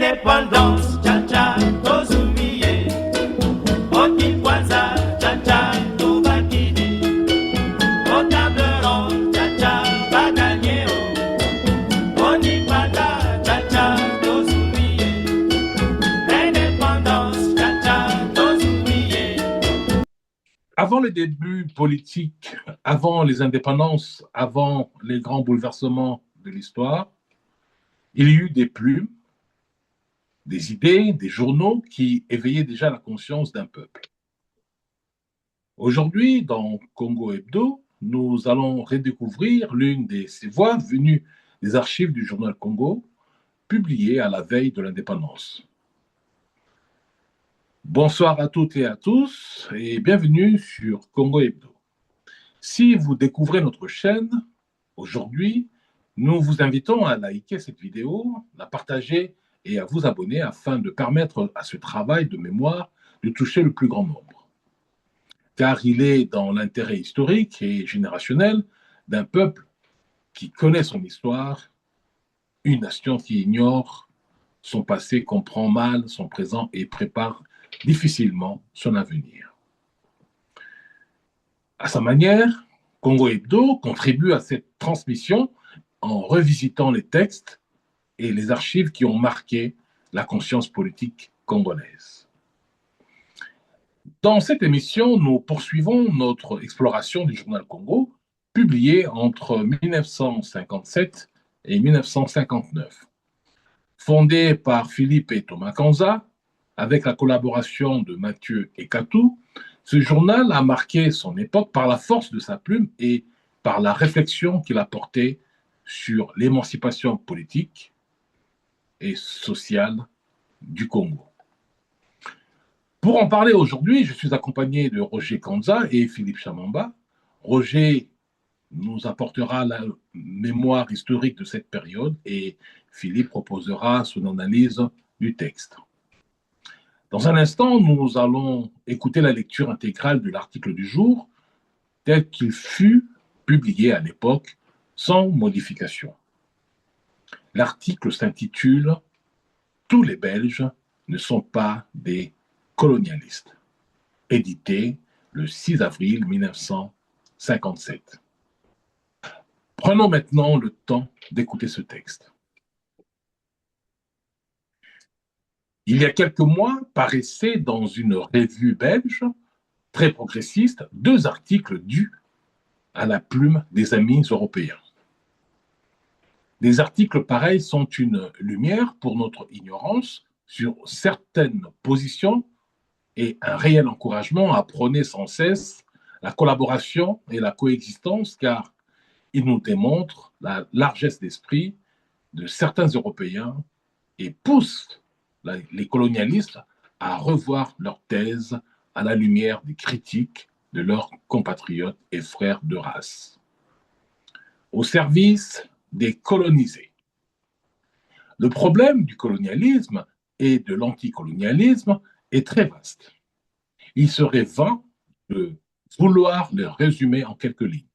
Indépendance, cha-cha, tozumiye. Oti kwanza, cha-cha, tubakidi. Otableron, cha-cha, baganyeo. Oni panda, cha-cha, tozumiye. Indépendance, cha-cha, tozumiye. Avant les débuts politiques, avant les indépendances, avant les grands bouleversements de l'histoire, il y eut des plumes, des idées, des journaux qui éveillaient déjà la conscience d'un peuple. Aujourd'hui, dans Congo Hebdo, nous allons redécouvrir l'une de ces voix venues des archives du journal Congo, publiées à la veille de l'indépendance. Bonsoir à toutes et à tous et bienvenue sur Congo Hebdo. Si vous découvrez notre chaîne, aujourd'hui, nous vous invitons à liker cette vidéo, la partager et à vous abonner afin de permettre à ce travail de mémoire de toucher le plus grand nombre. Car il est dans l'intérêt historique et générationnel d'un peuple qui connaît son histoire, une nation qui ignore son passé, comprend mal son présent et prépare difficilement son avenir. À sa manière, Congo Hebdo contribue à cette transmission en revisitant les textes et les archives qui ont marqué la conscience politique congolaise. Dans cette émission, nous poursuivons notre exploration du journal Congo, publié entre 1957 et 1959. Fondé par Philippe et Thomas Kanza, avec la collaboration de Mathieu Ekatou, ce journal a marqué son époque par la force de sa plume et par la réflexion qu'il a portée sur l'émancipation politique et sociale du Congo. Pour en parler aujourd'hui, je suis accompagné de Roger Kanza et Philippe Chamamba. Roger nous apportera la mémoire historique de cette période et Philippe proposera son analyse du texte. Dans un instant, nous allons écouter la lecture intégrale de l'article du jour tel qu'il fut publié à l'époque sans modification. L'article s'intitule « Tous les Belges ne sont pas des colonialistes », édité le 6 avril 1957. Prenons maintenant le temps d'écouter ce texte. Il y a quelques mois, paraissaient dans une revue belge très progressiste 2 articles dus à la plume des amis européens. Des articles pareils sont une lumière pour notre ignorance sur certaines positions et un réel encouragement à prôner sans cesse la collaboration et la coexistence, car ils nous démontrent la largesse d'esprit de certains Européens et poussent les colonialistes à revoir leurs thèses à la lumière des critiques de leurs compatriotes et frères de race. Au service des colonisés. Le problème du colonialisme et de l'anticolonialisme est très vaste. Il serait vain de vouloir le résumer en quelques lignes.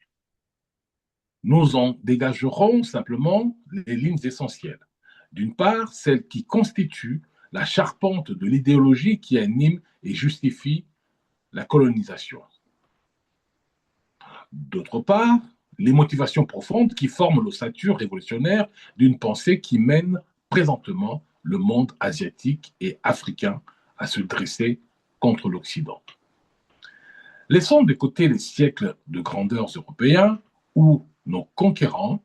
Nous en dégagerons simplement les lignes essentielles. D'une part, celles qui constituent la charpente de l'idéologie qui anime et justifie la colonisation. D'autre part, les motivations profondes qui forment l'ossature révolutionnaire d'une pensée qui mène présentement le monde asiatique et africain à se dresser contre l'Occident. Laissons de côté les siècles de grandeurs européens où nos conquérants,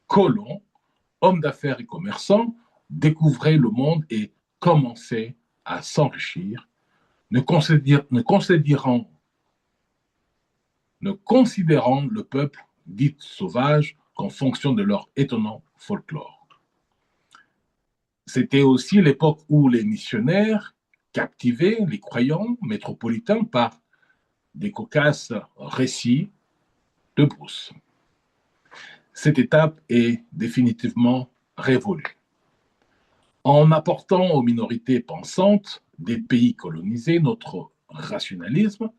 colons, hommes d'affaires et commerçants découvraient le monde et commençaient à s'enrichir, ne considérant le peuple dit sauvage qu'en fonction de leur étonnant folklore. C'était aussi l'époque où les missionnaires captivaient les croyants métropolitains par des cocasses récits de brousse. Cette étape est définitivement révolue. En apportant aux minorités pensantes des pays colonisés notre rationalisme,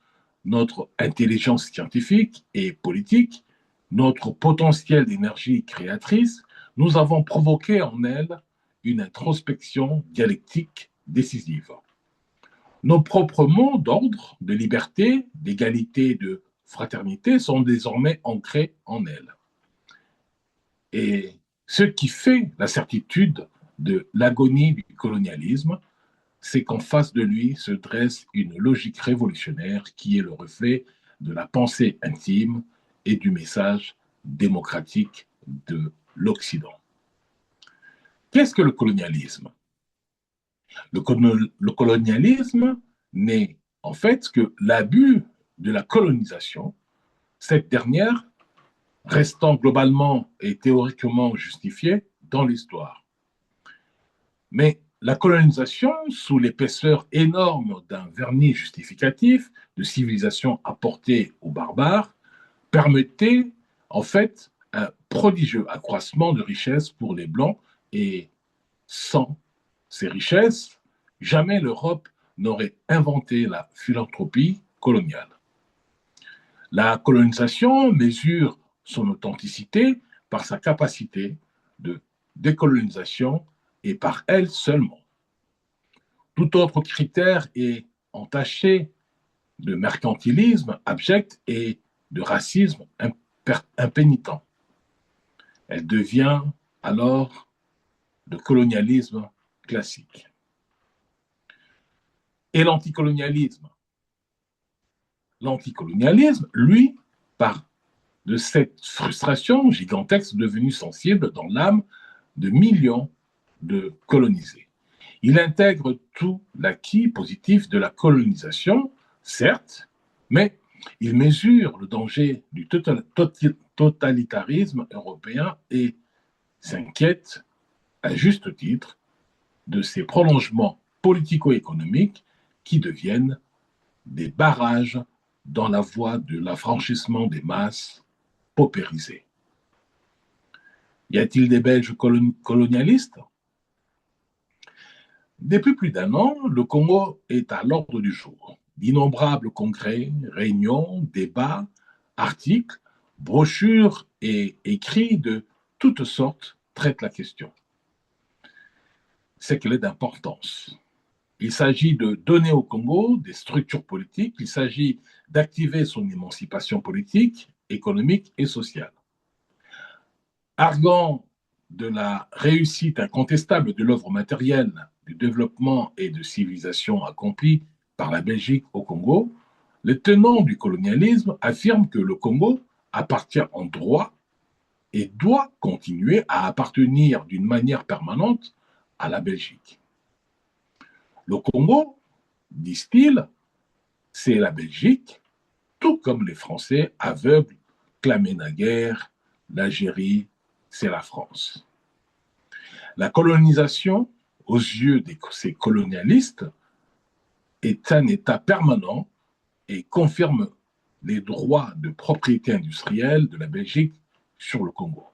notre intelligence scientifique et politique, notre potentiel d'énergie créatrice, nous avons provoqué en elles une introspection dialectique décisive. Nos propres mots d'ordre, de liberté, d'égalité, de fraternité sont désormais ancrés en elle. Et ce qui fait la certitude de l'agonie du colonialisme, c'est qu'en face de lui se dresse une logique révolutionnaire qui est le reflet de la pensée intime et du message démocratique de l'Occident. Qu'est-ce que le colonialisme? Le colonialisme n'est en fait que l'abus de la colonisation, cette dernière restant globalement et théoriquement justifiée dans l'histoire. Mais la colonisation, sous l'épaisseur énorme d'un vernis justificatif de civilisation apportée aux barbares, permettait en fait un prodigieux accroissement de richesses pour les Blancs et sans ces richesses, jamais l'Europe n'aurait inventé la philanthropie coloniale. La colonisation mesure son authenticité par sa capacité de décolonisation et par elle seulement. Tout autre critère est entaché de mercantilisme abject et de racisme impénitent. Elle devient alors le colonialisme classique. Et l'anticolonialisme. L'anticolonialisme, lui, part de cette frustration gigantesque devenue sensible dans l'âme de millions de colonisés. Il intègre tout l'acquis positif de la colonisation, certes, mais il mesure le danger du totalitarisme européen et s'inquiète, à juste titre, de ces prolongements politico-économiques qui deviennent des barrages dans la voie de l'affranchissement des masses paupérisées. Y a-t-il des Belges colonialistes? Depuis plus d'un an, le Congo est à l'ordre du jour. D'innombrables congrès, réunions, débats, articles, brochures et écrits de toutes sortes traitent la question. C'est qu'elle est d'importance. Il s'agit de donner au Congo des structures politiques, il s'agit d'activer son émancipation politique, économique et sociale. Arguant de la réussite incontestable de l'œuvre matérielle du développement et de civilisation accomplie par la Belgique au Congo, les tenants du colonialisme affirment que le Congo appartient en droit et doit continuer à appartenir d'une manière permanente à la Belgique. Le Congo, disent-ils, c'est la Belgique, tout comme les Français aveugles clamaient naguère l'Algérie, c'est la France. La colonisation, aux yeux de ces colonialistes, est un état permanent et confirme les droits de propriété industrielle de la Belgique sur le Congo.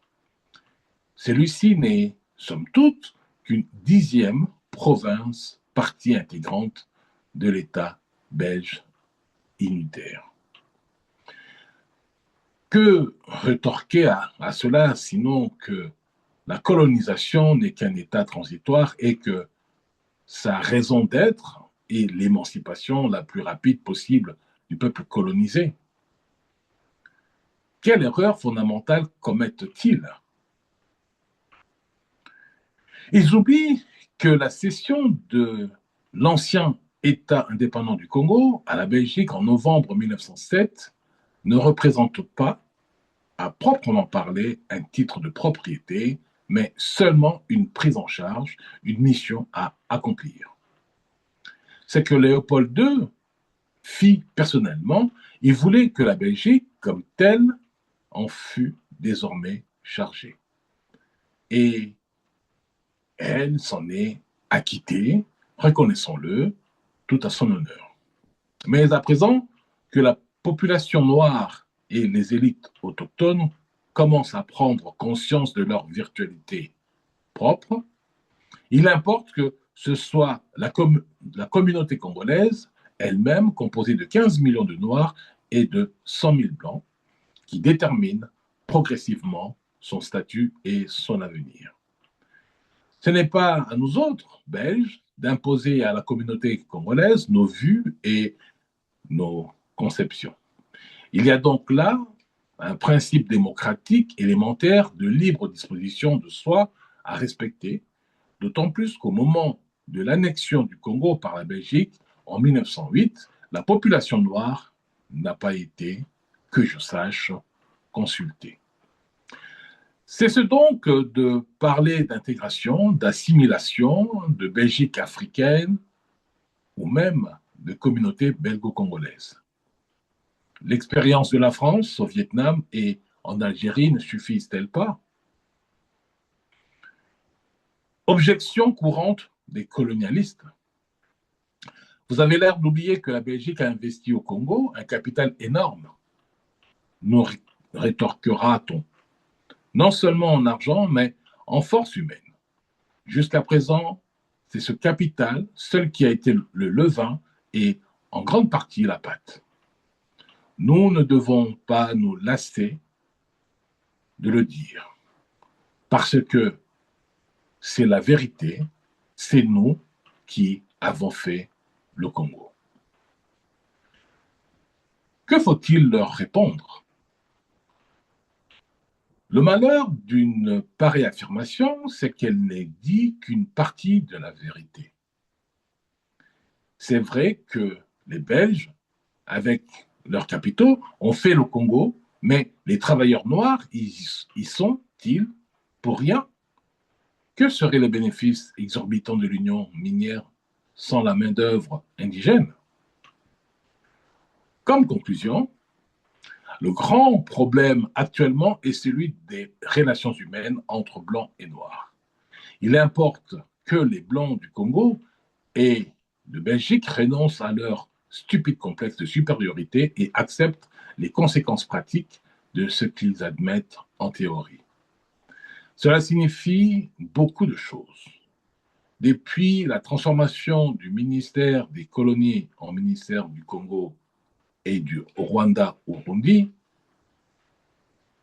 Celui-ci n'est, somme toute, qu'une 10e province, partie intégrante de l'État belge unitaire. Que rétorquer à cela, sinon que la colonisation n'est qu'un état transitoire et que sa raison d'être est l'émancipation la plus rapide possible du peuple colonisé? Quelle erreur fondamentale commettent-ils? Ils oublient que la cession de l'ancien État indépendant du Congo à la Belgique en novembre 1907 ne représente pas, à proprement parler, un titre de propriété, mais seulement une prise en charge, une mission à accomplir. C'est que Léopold II fit personnellement, il voulait que la Belgique, comme telle, en fût désormais chargée. Et elle s'en est acquittée, reconnaissons-le, tout à son honneur. Mais à présent que la population noire et les élites autochtones commencent à prendre conscience de leur virtualité propre, il importe que ce soit la communauté congolaise elle-même, composée de 15 millions de Noirs et de 100 000 Blancs, qui détermine progressivement son statut et son avenir. Ce n'est pas à nous autres, Belges, d'imposer à la communauté congolaise nos vues et nos conceptions. Il y a donc là un principe démocratique élémentaire de libre disposition de soi à respecter, d'autant plus qu'au moment de l'annexion du Congo par la Belgique en 1908, la population noire n'a pas été, que je sache, consultée. C'est donc de parler d'intégration, d'assimilation, de Belgique africaine ou même de communauté belgo-congolaise. L'expérience de la France au Vietnam et en Algérie ne suffisent-elles pas? Objection courante des colonialistes. Vous avez l'air d'oublier que la Belgique a investi au Congo un capital énorme. Nous rétorquera-t-on. Non seulement en argent, mais en force humaine. Jusqu'à présent, c'est ce capital seul qui a été le levain et en grande partie la pâte. Nous ne devons pas nous lasser de le dire, parce que c'est la vérité, c'est nous qui avons fait le Congo. Que faut-il leur répondre? Le malheur d'une pareille affirmation, c'est qu'elle n'est dit qu'une partie de la vérité. C'est vrai que les Belges, avec leurs capitaux, ont fait le Congo, mais les travailleurs noirs y sont-ils pour rien? Que seraient les bénéfices exorbitants de l'union minière sans la main-d'œuvre indigène? Comme conclusion, le grand problème actuellement est celui des relations humaines entre blancs et noirs. Il importe que les blancs du Congo et de Belgique renoncent à leur stupide complexe de supériorité et acceptent les conséquences pratiques de ce qu'ils admettent en théorie. Cela signifie beaucoup de choses. Depuis la transformation du ministère des colonies en ministère du Congo et du Rwanda-Urundi,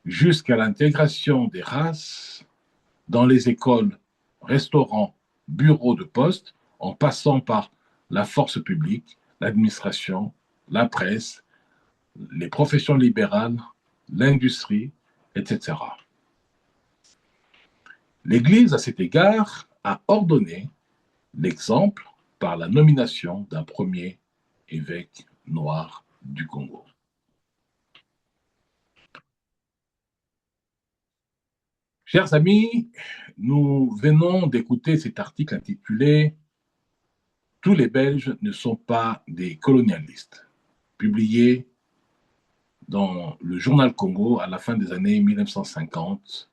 jusqu'à l'intégration des races dans les écoles, restaurants, bureaux de poste, en passant par la force publique, l'administration, la presse, les professions libérales, l'industrie, etc. L'Église, à cet égard, a ordonné l'exemple par la nomination d'un premier évêque noir du Congo. Chers amis, nous venons d'écouter cet article intitulé « Tous les Belges ne sont pas des colonialistes », publié dans le journal Congo à la fin des années 1950,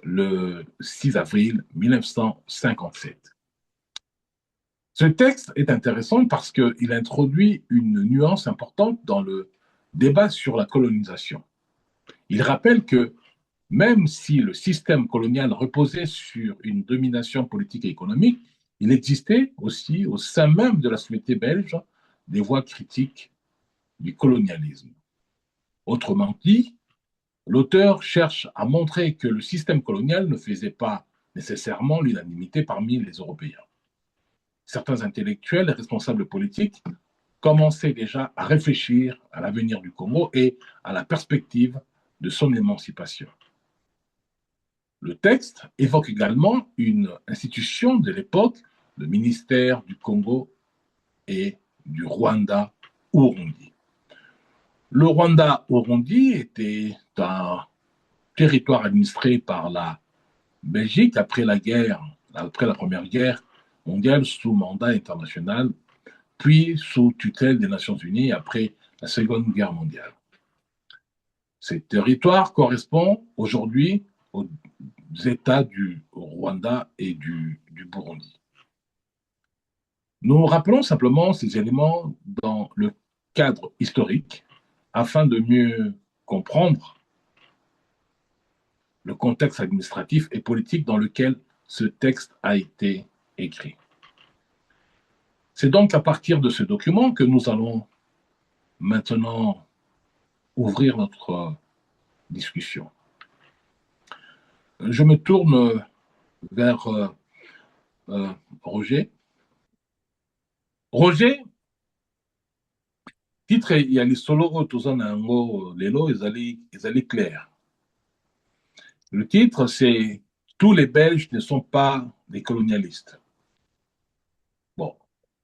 le 6 avril 1957. Ce texte est intéressant parce qu'il introduit une nuance importante dans le débat sur la colonisation. Il rappelle que même si le système colonial reposait sur une domination politique et économique, il existait aussi au sein même de la société belge des voix critiques du colonialisme. Autrement dit, l'auteur cherche à montrer que le système colonial ne faisait pas nécessairement l'unanimité parmi les Européens. Certains intellectuels et responsables politiques commençaient déjà à réfléchir à l'avenir du Congo et à la perspective de son émancipation. Le texte évoque également une institution de l'époque, le ministère du Congo et du Rwanda-Urundi. Le Rwanda-Urundi était un territoire administré par la Belgique après la Première Guerre mondiale sous mandat international, puis sous tutelle des Nations Unies après la Seconde Guerre mondiale. Ces territoires correspondent aujourd'hui aux États du Rwanda et du Burundi. Nous rappelons simplement ces éléments dans le cadre historique afin de mieux comprendre le contexte administratif et politique dans lequel ce texte a été écrit. C'est donc à partir de ce document que nous allons maintenant ouvrir notre discussion. Je me tourne vers Roger. Roger, titre ya lisolo oyo toza na yango lelo ezali clair. Le titre, c'est Tous les Belges ne sont pas des colonialistes. Bon,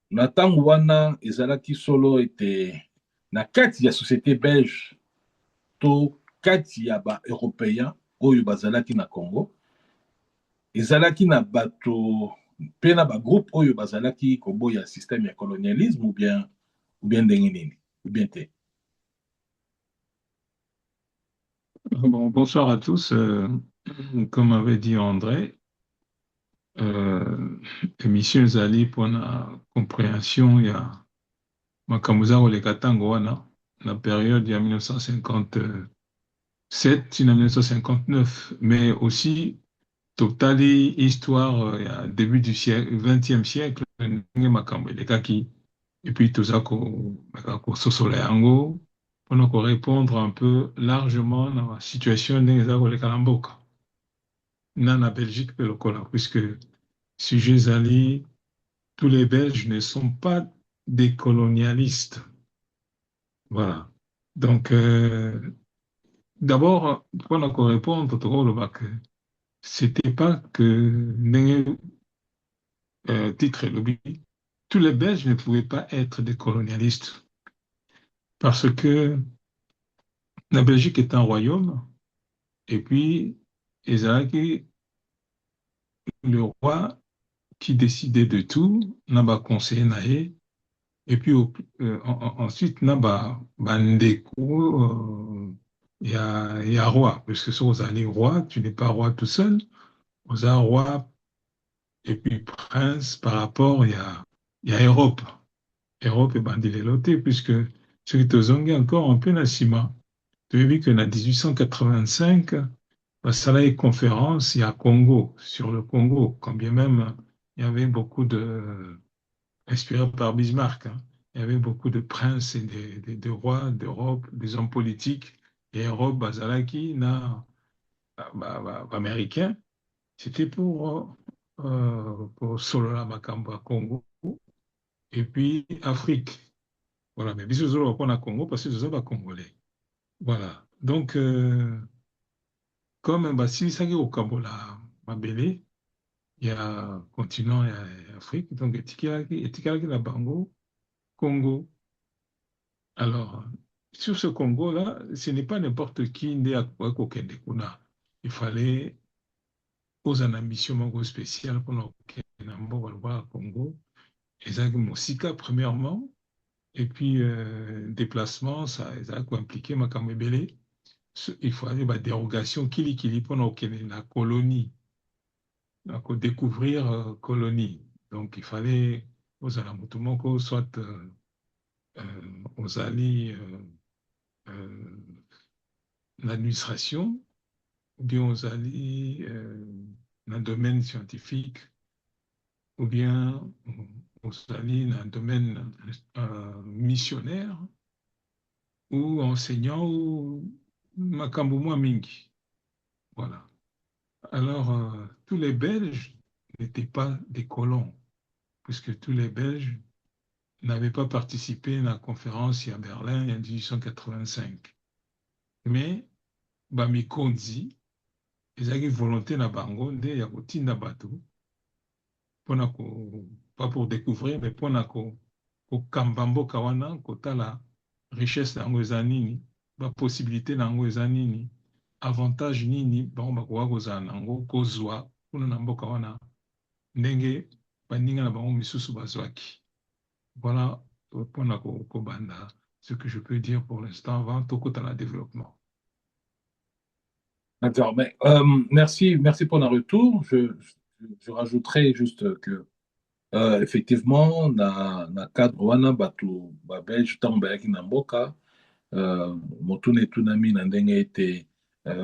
na ntango wana ezalaki solo ete na kati ya société belge to kati ya ba-européen oyo bazalaki na Congo, ezalaki na bato mpe na bagroupe oyo bazalaki koboya système ya colonialisme ou bien ndenge nini ou bien te. Bon, bonsoir à tous. Comme avait dit André, émission ezali mpona compréhension ya makambo eza koleka ntango wana na période ya 1957 na 1959, mais aussi totali histoire ya début du siècle, 20e siècle ndenge makambo elekaki, et puis toza kososola yango mpona korépondre un peu largement na la situation ndenge eza koleka na mboka na Belgique pe lokola, puisque sujet ezali tous les Belges ne sont pas des colonialistes. Voilà. Donc, d'abord, mpona korépondre tokoloba que c'était pas que ndenge titre elobi, tous les Belges ne pouvaient pas être des colonialistes, parce que la Belgique est un royaume, et puis ezalaki le roi qui décidait de tout, na ba conseiller na ye, et puis ensuite na ba ndeko ya roi, parce que si vous allez roi, tu n'es pas roi tout seul, vous êtes roi et puis prince par rapport il y a Europe. Europe est bandileloté, puisque ce qui te zongue encore un peu na sima. Tu as vu que en 1885, ça a une conférence, il y a Congo, sur le Congo, quand bien même il y avait beaucoup de, inspiré par Bismarck, hein, il y avait beaucoup de princes et de rois d'Europe, des hommes politiques, et Europe, Bazalaki, américain, c'était pour Solola Makamba Congo, et puis Afrique. Voilà, mais bisous au Congo parce que ce sont Congolais. Voilà. Donc, comme si ça au Kabola, Mabélé, il y a continent, il y a Afrique, donc Etikaki la Bango, Congo. Alors, sur ce Congo-là, ce n'est pas n'importe qui né à Kokendekuna. Il fallait poser une ambition spéciale pour nous au Congo. Et ça, Mosika, premièrement, et puis déplacement, ça a impliqué Makamebele. Il faut aller à dérogation qui pour la colonie, donc découvrir colonie. Donc il fallait aux Alamutumoko soit aux alliés l'administration, ou bien aux alliés dans le domaine scientifique, ou bien aux alliés dans le domaine missionnaire, ou enseignant, ou makambo mwa mingi. Voilà. Alors, tous les Belges n'étaient pas des colons, puisque tous les Belges n'avaient pas participé à la conférence à Berlin en 1885. Mais, Bamikonzi, ils avaient volonté na bango nde ya kotinda bato, pas pour découvrir, mais pour kokamba mboka wana, kotala richesse nango eza nini, ba possibilité nango eza nini, avantage nini bango bakoka kozala nango kozwa kuna na mboka wana ndenge baninga na bango misusu bazwaki. Voilà mpona kobanda ce que je peux dire pour l'instant avant tokota na développement. D'accord, mais merci pour le retour. Je rajouterai juste que effectivement na cadre wana bato ba belge ntango bayaki na mboka motuna etunami na ndenge ete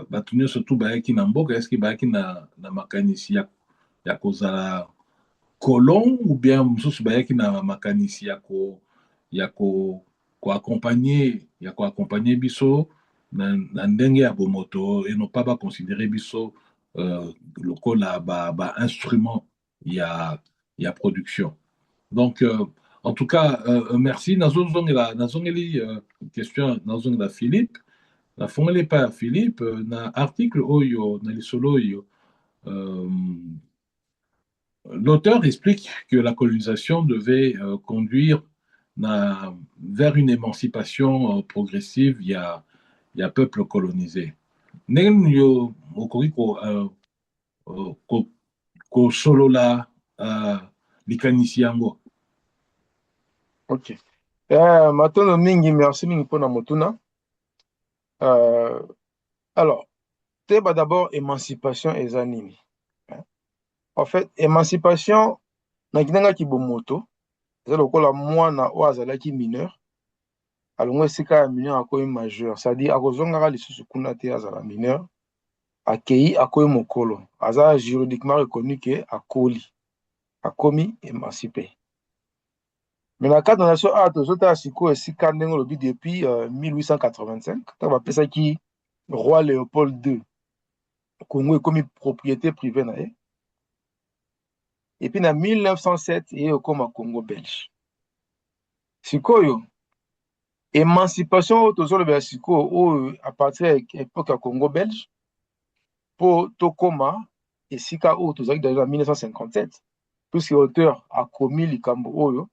bato nyonso tu bayaki na mboka eske bayaki na makanisi ya kozala colon ou bien mosusu bayaki na makanisi ya koakompagne biso na ndenge ya bomoto et non pas baconsidere biso lokola instrument il y a production. Donc en tout cas merci nazongeli question nazongela Philippe na fongoli pa Philippe na article oyo na lisolo oyo l'auteur explique que la colonisation devait conduire vers une émancipation progressive il y a peuple colonisé. Ndenge yo okoki kosolola likanisi yango. Ok. Matono mingi, merci mingi pour la motuna. Alors, teba d'abord émancipation et zanini. En fait, émancipation, na kinanga kibomoto, c'est lokola mwana o azalaki mineur, alongo esika ya mineur akoyi majeur, c'est-à-dire akozongaka lisusu kuna te azala mineur, akei akoyi mokolo, aza juridiquement reconnu que akomi émancipé. Mais na cadre de la nation a tozota siko esika ndenge lobi depuis 1885, tant bapesaki roi Léopold II, Congo ekomi propriété privée na ye. Et puis en 1907, il y a comme Congo belge. Sikoyo, émancipation autour de Siko à partir de l'époque Congo belge, pour Tokoma et Sika autour de 1957, puisque l'auteur a commis le Cambo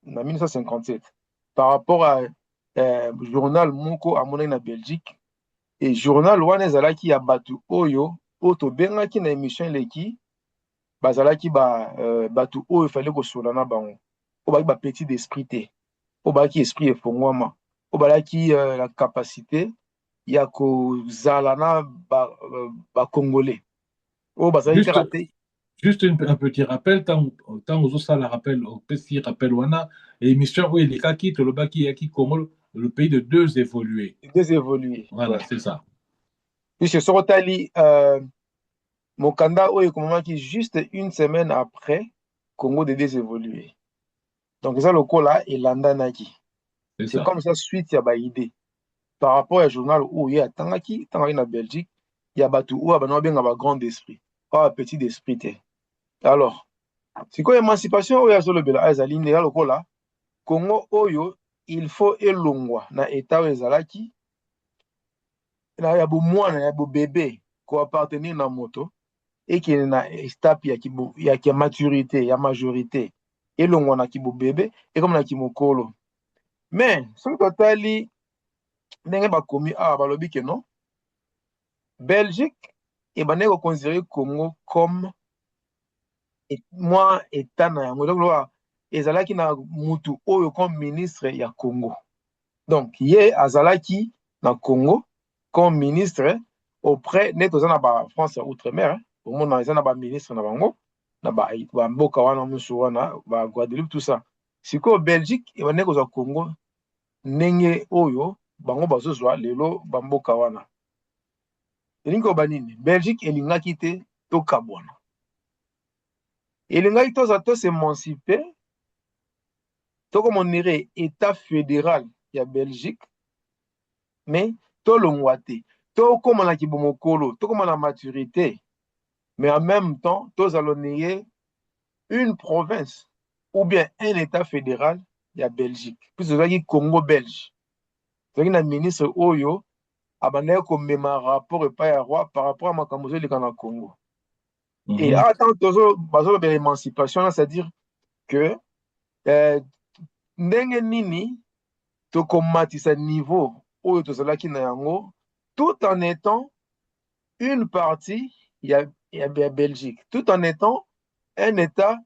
en 1957 par rapport à journal Moko à Monaï na Belgique et journal Wanezala qui a battu Oyo, Oto Benga qui na émission Leki. Bazalaki batu o il fallait ko solana bango o ba petit d'esprit te o ba ki esprit efongwama o ba ki la capacité ya ko zalana ba congolais o bazali karaté. Juste un petit rappel tant aux ça la rappel au petit rappel wana émission où il est kaki to le baki yaki Congo le pays de deux évolués voilà ouais. C'est ça puis ce sorotali Mokanda oyo qui juste une semaine après Congo de désévolué. Donc ça le là et landanaki. C'est comme ça suite ya ba idée. Par rapport au journal où il y a tangaki na Belgique, il y a batu ou ba no benga ba grand esprit, pas petit d'esprit te. Alors, c'est quoi émancipation oyo azolo bela azali ne le là Congo oyo il faut elongwa na état ezalaki na ya bo mwana ya bo bébé ko appartenir na moto et qui est na étape ya ki maturité ya majorité et l'on a ki bo bébé et comme na ki mokolo mais son totali ndenge ba komi ba lobi que non Belgique et ba nego considérer Congo comme moi état na yango donc là ezalaki na mutu oyo comme ministre ya Congo donc ye azalaki na Congo comme ministre auprès neto za na ba France outre-mer au monde na ba ministre na bango na ba mboka wana musu wana ba Guadeloupe tout ça siko Belgique et ba neko za Congo ndenge oyo bango bazozwa lelo ba mboka wana elingo banini Belgique elingaki te to kabwana elingaki to za to s'émanciper to comme on dirait état fédéral ya Belgique mais to longwate to comme na kibomokolo to comme na maturité. Mais en même temps, tous allons nier une province ou bien un État fédéral, il y a Belgique. Puis c'est le Congo belge. C'est un ministre Oyo, a comme même rapport par rapport à Makamouzo le Congo. Et attends, tous l'émancipation, c'est-à-dire que ndenge nini to komatisa niveau Oyo to zalaki na yango, tout en étant une partie, il y a Belgique. Tout en étant un État,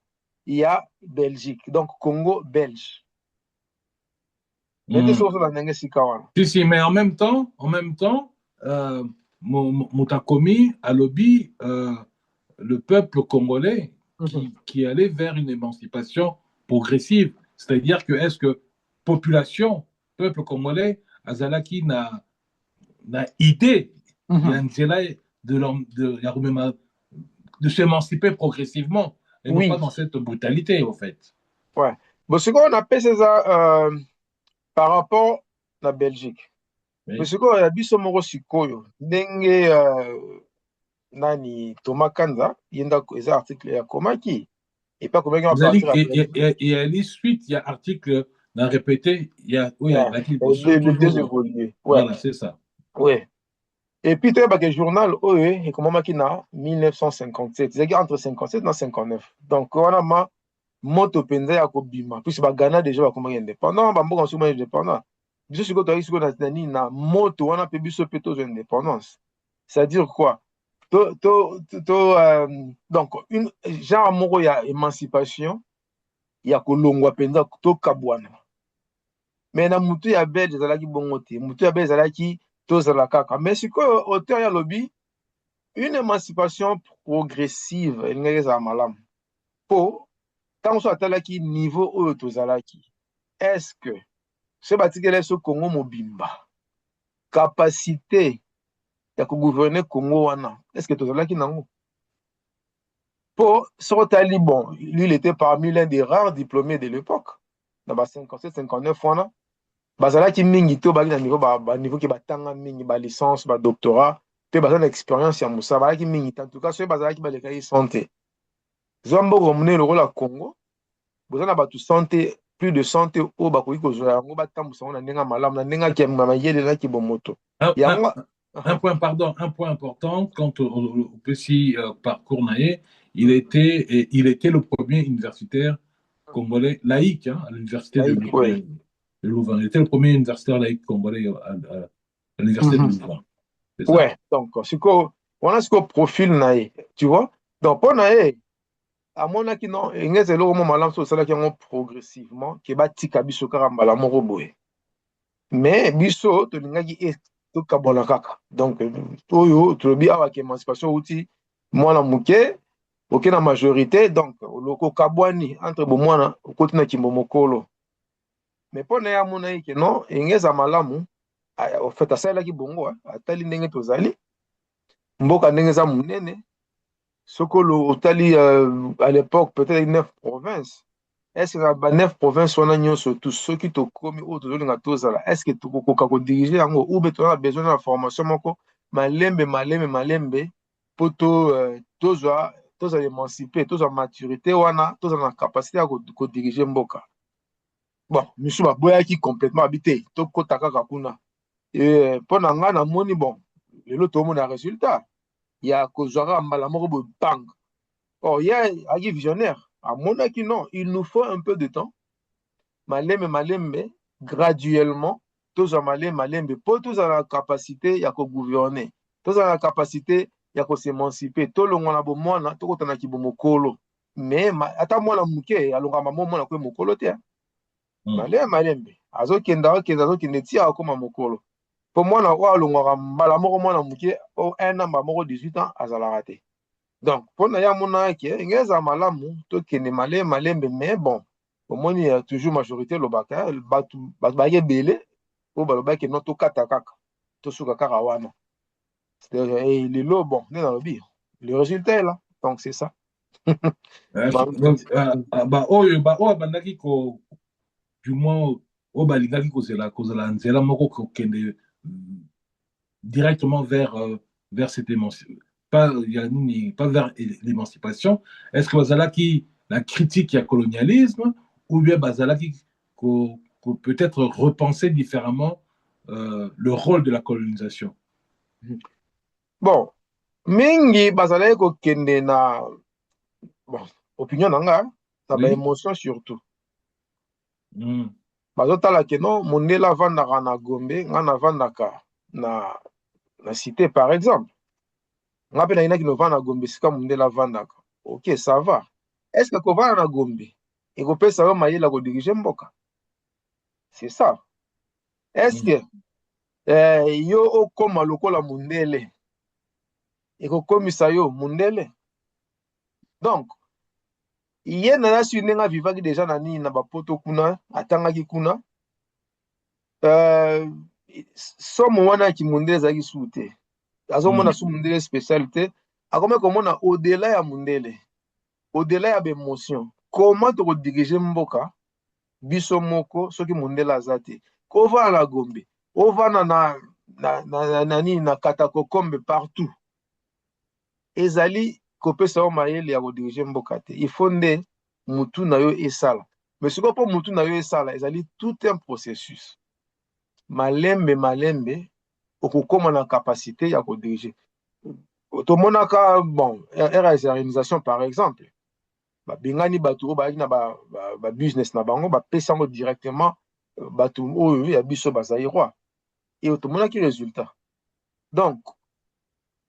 il y a Belgique. Donc, Congo belge. Si, mais en même temps, Moutakomi a lobby le peuple congolais qui allait vers une émancipation progressive. C'est-à-dire que est-ce que population, peuple congolais, Azalaki n'a idée de s'émanciper progressivement et non pas dans cette brutalité, au fait. Ouais. Bon, ce qu'on appelle ça par rapport à la Belgique. Mais ce qu'on a dit, c'est que ndenge nani Thomas Kanza yenda eza article ya komaki et pas comment à Vous avez partir dit, après. il y a les suites, il y a article, dans répété, il y a, oui, il y a Ouais. l'article, Les deux toujours. évolués. Ouais. Voilà, c'est ça. Ouais. Et puis, tu as le journal OE, et comment makina 1957. C'est entre 57 et 59. Donc, on a ma moto penza ya kobima. Puis, c'est Ghana déjà comment indépendant. Bah, moi, je suis indépendant. Je suis na moto, on a pu biso pétos indépendance. C'est-à-dire quoi? Donc, une genre moko ya émancipation, ya kolongwa penza to kabwana. Mais na mutu ya belge ezalaki bongo te. Mutu ya belge ezalaki tozala kaka. Mais sikoyo auteur ya lobi une émancipation progressive elingaki ezala malamu. Po ntango so atalaki niveau oyo tozalaki, est-ce que so batikela so Congo mobimba capacité ya kogouverner Congo wana, est-ce que tozalaki nango? Po so otali bon, lui il était parmi l'un des rares diplômés de l'époque na ba 57-59 wana. Bazalaki mingi to baki na niveau niveau ki batanga mingi ba licence ba doctorat pe bazana expérience ya musa balaki mingi en tout cas so bazalaki baleka yi santé zombo romne le la Congo bozana batu santé plus de santé o bakoki kozwa yango batambusa na ndenga malamu na ndenga ki mayele na ki bomoto yango un point, pardon, un point important, quand au petit parcours naïe, il était le premier universitaire congolais laïque hein, à l'université de Louvain. Il était le premier universitaire laïque congolais à l'université de Louvain. Ouais, donc, on a ce profil naïe, tu vois. Donc, pour naïe, à mon avis, non, il y a des gens qui ont progressivement, qui ont tika biso karambala moko boye. Mais biso, tu n'as pas kabona kaka. Donc, tu as bien avec émancipation outil, moi la mouké, ok la majorité, donc, loko kabwani entre bon moi au côté na kimomokolo. Mais pour naïe à mon avis, non, il y a des malamu. En fait, ça là qui bongo, atali ndenge tozali, mboka ndenge za munene, sokolo otali à l'époque peut-être 9 provinces. Est-ce que la 9 provinces on a nyonso tous ceux qui to komi o tozolinga tozala, est-ce que tu ko diriger yango ou be tu as besoin de la formation moko malembe poto tozwa émanciper, tozwa maturité wana, tozwa la capacité à ko diriger mboka. Bon, misu ba boyaki complètement habité, to kota kaka kuna. Et pendant nga moni bon lelo to mona résultat il y a kozwara mbala moko bo bang. Oh il y a agi visionnaire à mona qui non, il nous faut un peu de temps malembe graduellement tozwa malembe po tozala la capacité ya ko gouverner, tozala la capacité ya ko s'émanciper, to longona bo mwana to kotana ki bo mokolo mais ata mwana muke alonga mwana ko mokolo te malembe azokenda tia akoma mokolo. Pour moi, on a mbala moko mwana muke o un an ba moko 18 ans azala raté. Donc, pour na ya mona ke ngeza malamu to kene malembe mais bon, au moins il y a toujours majorité lobaka batu ba yebele o ba lobaka non to kata kaka. To suka kaka wana. C'est le lo bon, né dans le bi. Le résultat est là. Donc c'est ça. Bandaki ko du moins o balingaki kozela nzela moko ko kende directement vers cette émancipation, pas vers l'émancipation. Est-ce que Bazalaki, la critique il y a colonialisme, ou bien Bazalaki peut-être repenser différemment le rôle de la colonisation? Bon, mingi Bazalaki ko kende na bon, opinion nanga, na ba émotion surtout. Bazotala ke non, mondela vandaka na Gombe, ngana vandaka na cité par exemple. Nga pe na ina ki no vanda Gombe sika mondela vandaka. OK, ça va. Est-ce que ko vanda na Gombe et ko pesa yo mayela ko diriger mboka? C'est ça. Est-ce que yo okoma lokola mundele et ko komisa yo mundele? Donc iye na nasi nenga vivaki déjà na nini na bapoto kuna atangaki kuna somo wana ki mundele zaki sute azomona su mundele spécialité akome komona au-delà ya mundele au-delà ya émotion comment to diriger mboka biso moko soki mundele azate ko va na Gombe o va na nani na Katakokombe partout ezali kopesa yo mayele ya kodirige mboka te. Il faut nde mutu na yo esala. Mais sikoyo mpo mutu na yo esala, ezali tout un processus. Malembe okokoma na capacité ya kodirige. Tomonaka bon era ya organisation par exemple, babengani bato oyo bazali na ba business na bango bapesa yango directement bato oyo ya biso bazali roi, et tomonaki résultat. Donc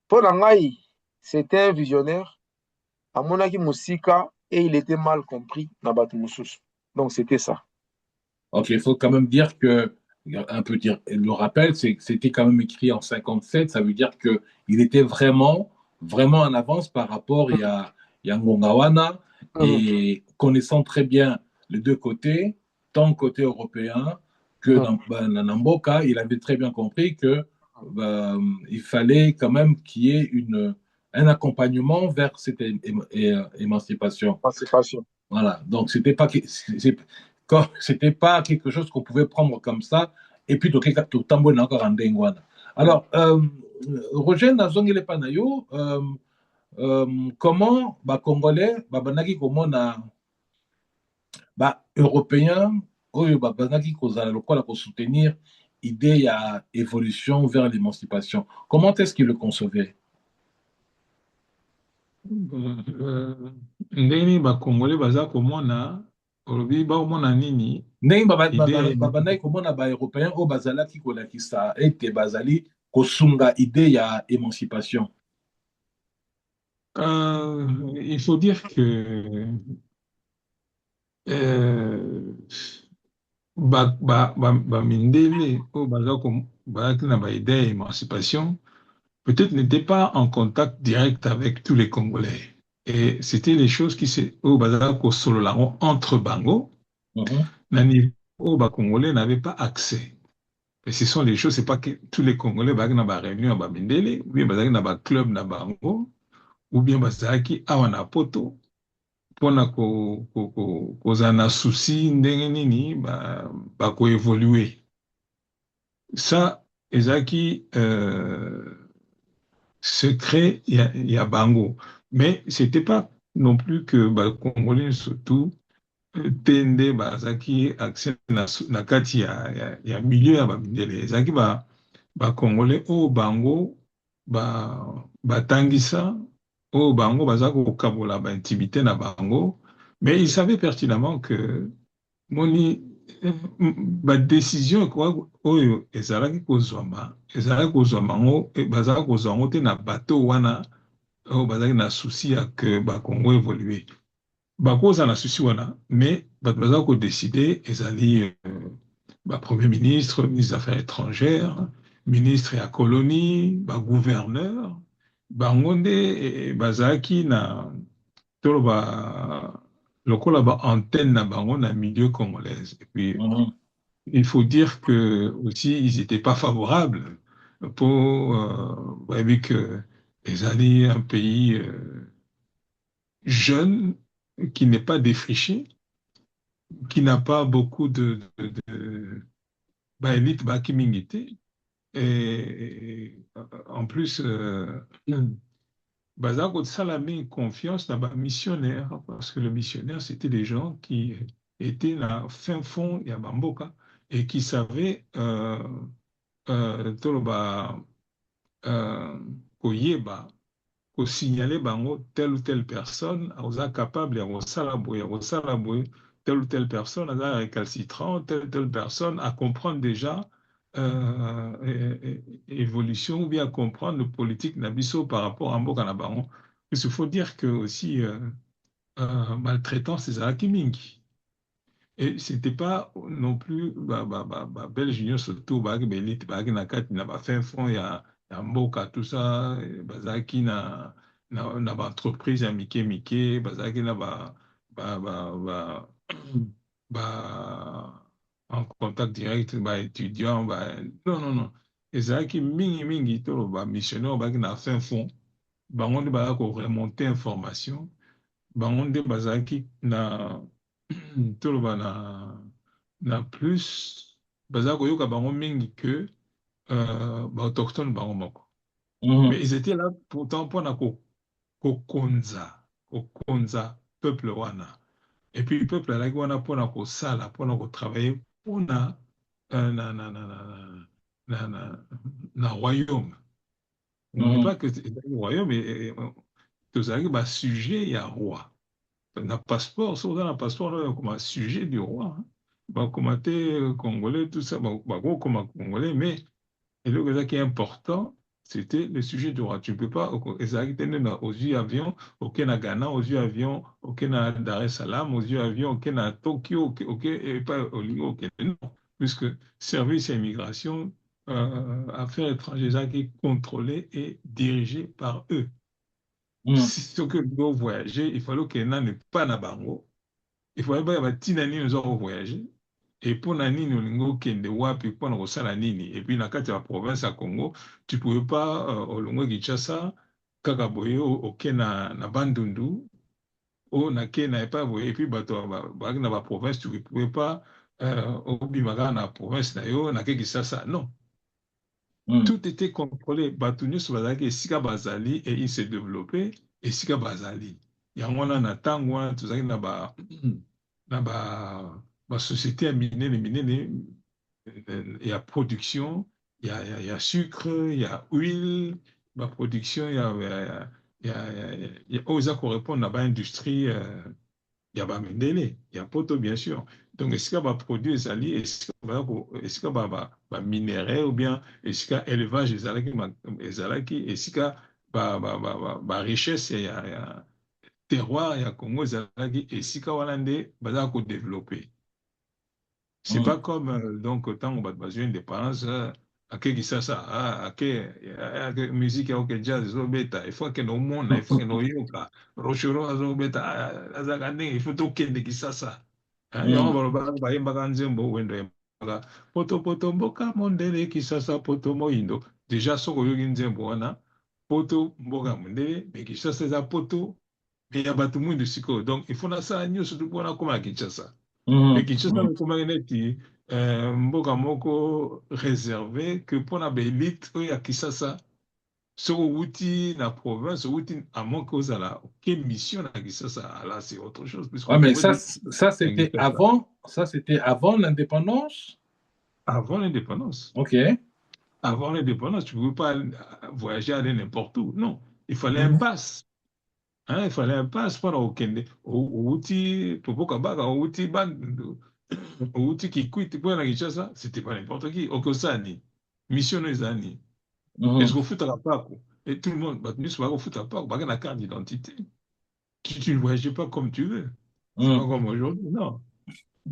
mpo na ngai c'était un visionnaire, amonaki mosika et il était mal compris na bato mosusu. Donc c'était ça. Ok, il faut quand même dire que, un peu dire, le rappel, c'est que c'était quand même écrit en 57, ça veut dire qu'il était vraiment, vraiment en avance par rapport à Ngongawana, et connaissant très bien les deux côtés, tant côté européen que dans Namboka, il avait très bien compris que il fallait quand même qu'il y ait un accompagnement vers cette émancipation. Voilà, donc c'était pas quelque chose qu'on pouvait prendre comme ça et puis tout tambo na encore en dengwana. Alors Roger Nazongele Panayo, comment Congolais banaki komona européens oyo banaki kozala lokola ko soutenir idée ya évolution vers l'émancipation. Comment est-ce qu'ils le concevaient? Ndenge bakongole baza komona olobi bakomona nini ndenge babandaki komona baeuropéen oyo bazalaki kolakisa ete bazali kosunga idée ya émancipation. Il faut dire que bamindele oyo bazalaki na baidée ya émancipation peut-être n'étaient pas en contact direct avec tous les Congolais. Et c'était les choses qui se entre bango, na niveau où les Congolais n'avaient pas accès. Et ce sont les choses, c'est pas que tous les Congolais bazaki na ba réunion ba bindele, ou bien bazaki na ba club na bango, ou bien bazaki awa na poto pona kozala na souci ndenge nini ba ko évoluer. Ça ezaki secret il y a bango, mais c'était pas non plus que ba Congolais surtout tende bazaki accès na kati ya milieu ya bamindele ezaki ba Congolais o bango batangisa o bango baza kokabola ba intimité na bango, mais ils savaient pertinemment que moni ba décision quoi oyo ezalaki kozwama ngo bazaka kozwa ngo te na bateau wana oyo bazaki na souci ya que ba Congo évoluer bakoza na souci wana, mais bato baza kodécider ezali Premier ministre, ministre des Affaires étrangères, ministre ya colonie, gouverneur, bango nde bazalaki na toloba lokola antenne na bango na milieu congolaise. Et puis il faut dire que aussi ils n'étaient pas favorables pour vu que ezali un pays jeune qui n'est pas défriché, qui n'a pas beaucoup de élite bakimingité, et en plus Bazako Salamé confiance dans les missionnaires, parce que les missionnaires c'était des gens qui étaient dans fin fond ya Bamboka et qui savaient koyeba pour signaler bango telle ou telle personne osa capable ya telle ou telle personne a récalcitrant, telle ou telle personne à comprendre déjà évolution ou bien à comprendre le politique nabiso par rapport à Mboka na bango. Il faut dire que aussi maltraitance c'est Zaki Mingi. Et c'était pas non plus bel junior surtout belit na kati na ba fin fond ya Mboka tout ça bazaki na entreprise ya mike bazaki na en contact direct étudiant non ezaki mingi to missionnaire bazaki na fin fond bango nde bazaki ko remonter information bango nde bazaki na toloba na plus bazaki koyoka bango mingi que autochtone bango moko. Mais ils étaient là pourtant pour kokonza peuple wana. Et puis le peuple alaki wana mpona kosala, mpona kotravailler mpona na royaume. N'oublie pas que le royaume tozalaki basujet ya roi. Na passeport, soki oza na passeport oyo okoma sujet du roi. Bakoma te congolais, tout ça, bakokoma congolais, mais eloko ezalaki important, c'était le sujet du roi. Tu ne peux pas, ezalaki te nde na ozwi avion, oke na Ghana, ozwi avion, oke na Dar es Salaam, ozwi avion, oke na Tokyo, et pas olingi okende. Non, puisque service et immigration, affaires étrangères, ezalaki contrôlé et dirigé par eux. Si que vous voyager, il fallait que n'a pas na bango. Il fallait pas tina nini nous avons voyagé. Et pour na nini olingo kende wapi pour na kosala nini. Et puis na kati ya province à Congo, tu pouvais pas olongo Kinshasa kaka boye oke na Bandundu o na ke na pas boye et puis bato ba na ba province tu pouvais pas obimaka na province na yo na ke Kinshasa. Non. Tout était contrôlé. Batounis bazalaki esika bazali et il s'est développé esika bazali. Yango wana na tango wana tozalaki na ba société ya minene ya production, ya sucre, ya huile, ba production ya oza correspondre na ba industrie ya ba mindele, ya poto bien sûr. Donc esika ba produit ezali esika ba minerai ou bien esika élevage ezalaki esika ba richesse ya terroir ya Congo ezalaki esika wana nde bazala ko développer. C'est pas comme donc tant on a besoin d'indépendance ake Kisasa ake musique ya oke jazz ezobeta il faut que no mona il faut que no yoka rochoro azobeta azaka ndenge il faut tokende Kisasa yango balobaka bayembaka nzembo wendo yembaka poto mboka mondele Kisasa poto moyindo déjà soko oyoki nzembo wana poto mboka mondele mais Kisasa eza poto mais ya bato mwindu sikoyo donc il faut nasala nyonso tu mpona koma Kinshasa. Mais Kinshasa ekomaki neti mboka moko réservé que mpona baélite oyo ya Kinshasa soki outi na province outi à moins que ozala quelle mission na Kinshasa là c'est autre chose. Ouais, mais ça c'était avant l'indépendance. Avant l'indépendance. Ok. Avant l'indépendance, tu ne pouvais pas voyager aller n'importe où. Non, il fallait un pass. Il fallait un pass pour okende outi topoka baka outi bandu outi qui quitte pour la Kinshasa, c'était pas n'importe qui. Okosani, mission ezani. Est-ce qu'on fout à la PAC? Et tout le monde, bah, nous sommes fout à la PAC, bah, la carte d'identité. Tu ne voyageais pas comme tu veux. C'est pas comme aujourd'hui, non.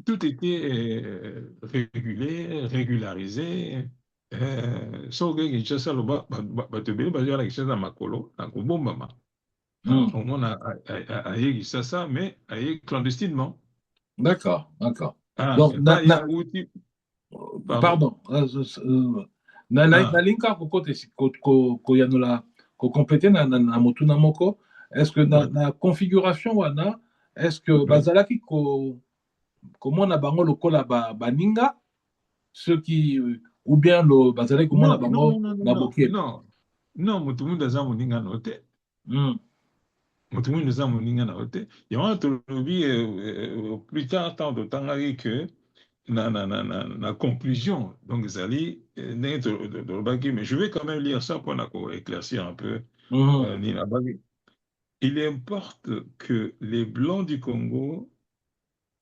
Tout était régulé, régularisé. Sauf que Kinshasa, bah, te béni, bah, la Kinshasa, makolo, na kubombama. Au moins, à Kinshasa, mais à clandestinement. D'accord, d'accord. Donc, pardon. Nalinka koyanula compléter na motuna moko. Est-ce que na configuration wana est-ce que bazalaki comment na bango lokola baninga ceux qui ou bien le bazalaki comment na bango na boké? Non, mutumu daza moninga note. Mutumu daza moninga note. Yama tolobi plus tard tant de temps que na conclusion donc Zali mais je vais quand même lire ça pour éclaircir un peu. Il importe que les Blancs du Congo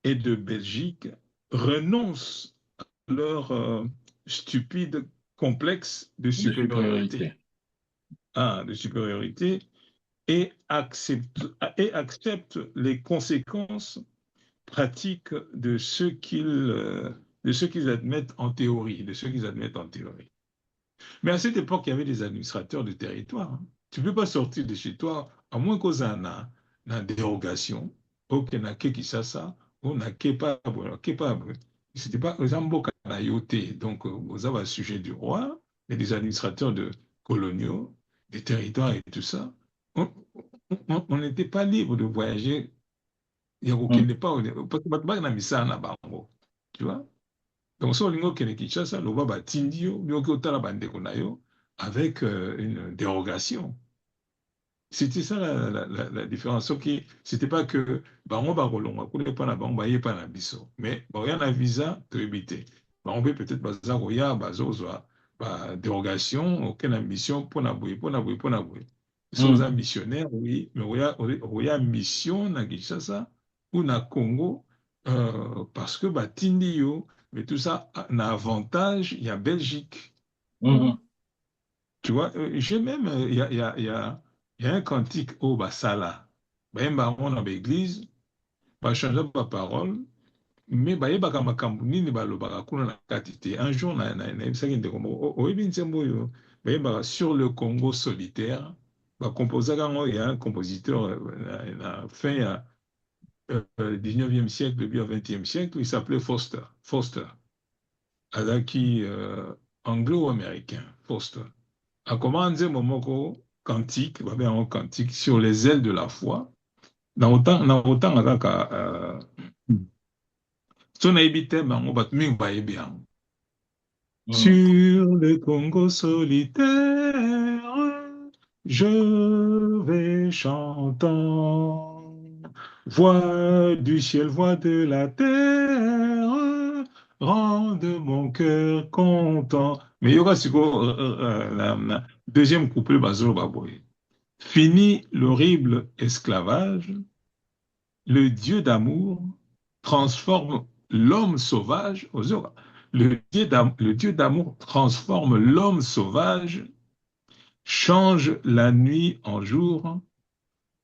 et de Belgique renoncent à leur stupide complexe de supériorité. De supériorité et acceptent les conséquences pratiques de ce qu'ils admettent en théorie, Mais à cette époque, il y avait des administrateurs de territoire. Tu ne peux pas sortir de chez toi, à moins qu'on ait une dérogation, ou qu'on ait Kisasa, ou qu'on ait pas. C'était pas donc vous avez un sujet du roi, et des administrateurs coloniaux, des territoires et tout ça. On n'était pas libre de voyager. Il n'y a aucun départ. Tu vois? Donc, si on a Kinshasa, on va tindio, avec une dérogation. C'était ça la différence. C'était pas que bango bakolonga kule pa na bango baye pa na biso. Mais bon, y a un visa to éviter. On peut peut-être baza roya bazozwa ba dérogation aucune ambition pour na boye pour na boye pour na boye. Ils sont un missionnaire oui, mais roya mission na Kinshasa ou na Congo parce que batindi yo mais tout ça na avantage il y a Belgique. Tu vois, j'ai même, il y a un cantique au Basala. Ben, on a l'église, va changer ma parole, mais bah, il y a makambu nini balobaka kuna na katité. Un jour, ça qui sur le Congo solitaire, bah, composer il y a un compositeur, fin 19e siècle, début 20e siècle, il s'appelait Foster. Foster, qui anglo-américain, Foster. A commencé momoko cantique, un cantique sur les ailes de la foi. Na autant kaka so na ebite bango bat mingi ba bien. Sur le Congo solitaire, je vais chantant, voix du ciel, voix de la terre, rende mon cœur content. Mais il y aura la deuxième couplet Bazolo Baboy. Fini l'horrible esclavage, le Dieu d'amour transforme l'homme sauvage. Le Dieu d'amour transforme l'homme sauvage, change la nuit en jour,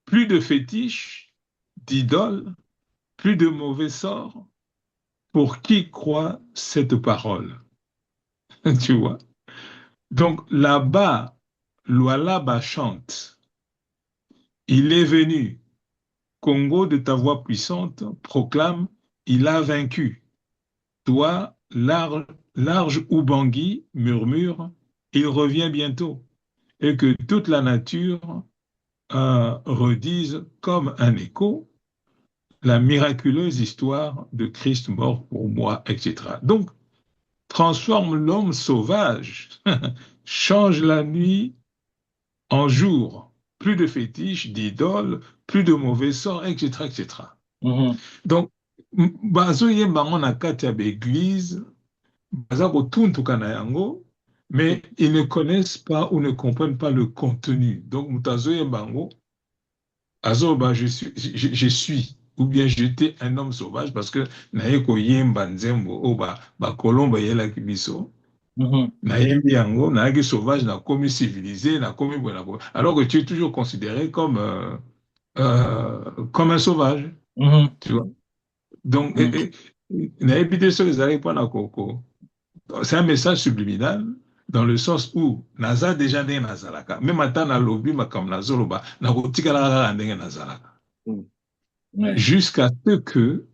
plus de fétiches, d'idoles, plus de mauvais sorts, pour qui croit cette parole. Tu vois? Donc là-bas, Lualaba chante. Il est venu. Congo, de ta voix puissante, proclame, il a vaincu. Toi, large Ubangui, murmure, il revient bientôt. Et que toute la nature redise comme un écho la miraculeuse histoire de Christ mort pour moi, etc. Donc, transforme l'homme sauvage, change la nuit en jour, plus de fétiches, d'idoles, plus de mauvais sorts, etc., etc. Donc, bazo yembango na kati ya l'église, baza kotuntuka na yango, mais ils ne connaissent pas ou ne comprennent pas le contenu. Donc, mutazo yembango, azo ba je suis, ou bien j'étais un homme sauvage parce que naye ko yemba nzembo o ba kolomba yela kibiso. Nayebi yango, nayebi sauvage, na commis civilisé, na commis bon, alors que tu es toujours considéré comme un sauvage. Tu vois? Donc, nayebi te so les arrivent pas na koko. C'est un message subliminal dans le sens où naza déjà ndenge nazalaka. Même ata na lobi makam nazoloba, na kotikala kaka ndenge nazalaka. Jusqu'à ce que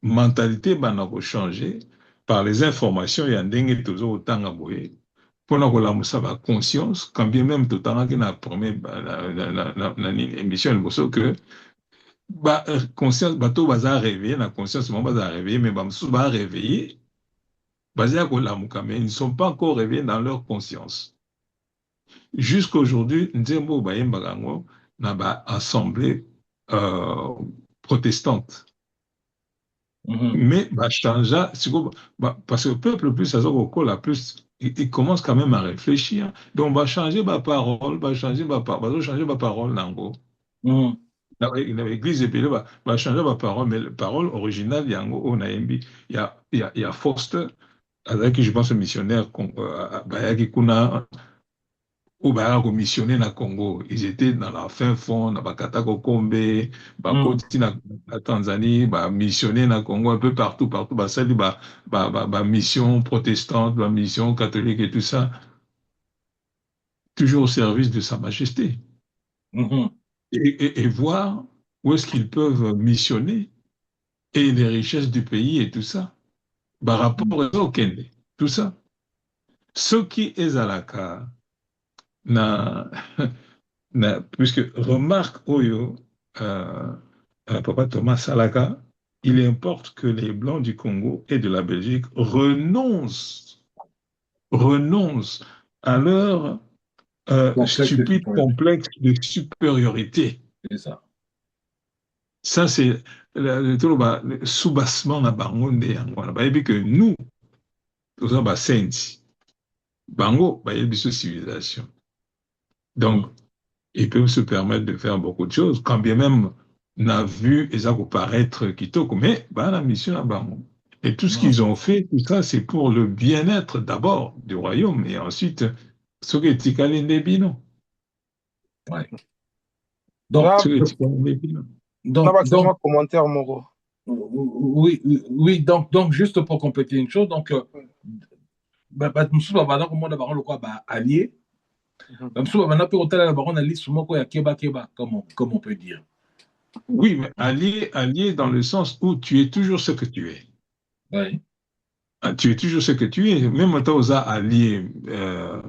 mentalité banako changer par les informations il y a ndenge toujours otanga boye pour na ba conscience quand bien même tout temps na première na émission le que ba conscience bato baza réveiller na conscience mon baza réveiller mais bamsu ba réveiller basé à kolamuka mais ils ne sont pas encore réveillés dans leur conscience jusqu'à aujourd'hui nzembo bayemba kango na ba assemblée protestante. Mais bah, parce que le peuple plus il commence quand même à réfléchir. Donc, on va changer ma parole, va changer ma parole, Nango. L'église va changer ma parole, mais la parole originale, Yango, on a il y a Foster, avec qui je pense missionnaire, qui kuna ou missionné na Congo. Ils étaient dans la fin fond, na Bakata Kokombe, Bakoti na Tanzanie, missionné na Congo un peu partout, ça dit mission protestante, mission catholique et tout ça, toujours au service de Sa Majesté. Et voir où est-ce qu'ils peuvent missionner et les richesses du pays et tout ça. Rapport au Kende, tout ça. Ce qui est à la carte, puisque remarque Oyo, Papa Thomas Salaka, il importe que les Blancs du Congo et de la Belgique renoncent à leur Complexe de stupide supériorité. complexe de supériorité. C'est ça. Ça, c'est le soubassement na bango nde yango wana. Bayebi que nous, toza basenzi. Bango, bayebi biso civilisation. Donc, ils peuvent se permettre de faire beaucoup de choses, quand bien même on a vu et ça peut paraître kitoko, mais bah, la mission à bango. Et tout ce Mm. qu'ils ont fait, tout ça, c'est pour le bien-être d'abord du royaume et ensuite, ce qui est Tikale Ndebino. Ouais. Donc, Là, Ce qui est Tikale Ndebino. on va donc, accéder commentaire, Moro. oui, donc, juste pour compléter une chose, donc, nous avons comment d'abord le quoi, allié, nous avons pu retourner d'abord la liste moko ya keba, comme on peut dire. Oui, mais allié dans le sens où tu es toujours ce que tu es. Oui. Ah, tu es toujours ce que tu es. Même quand on a allié,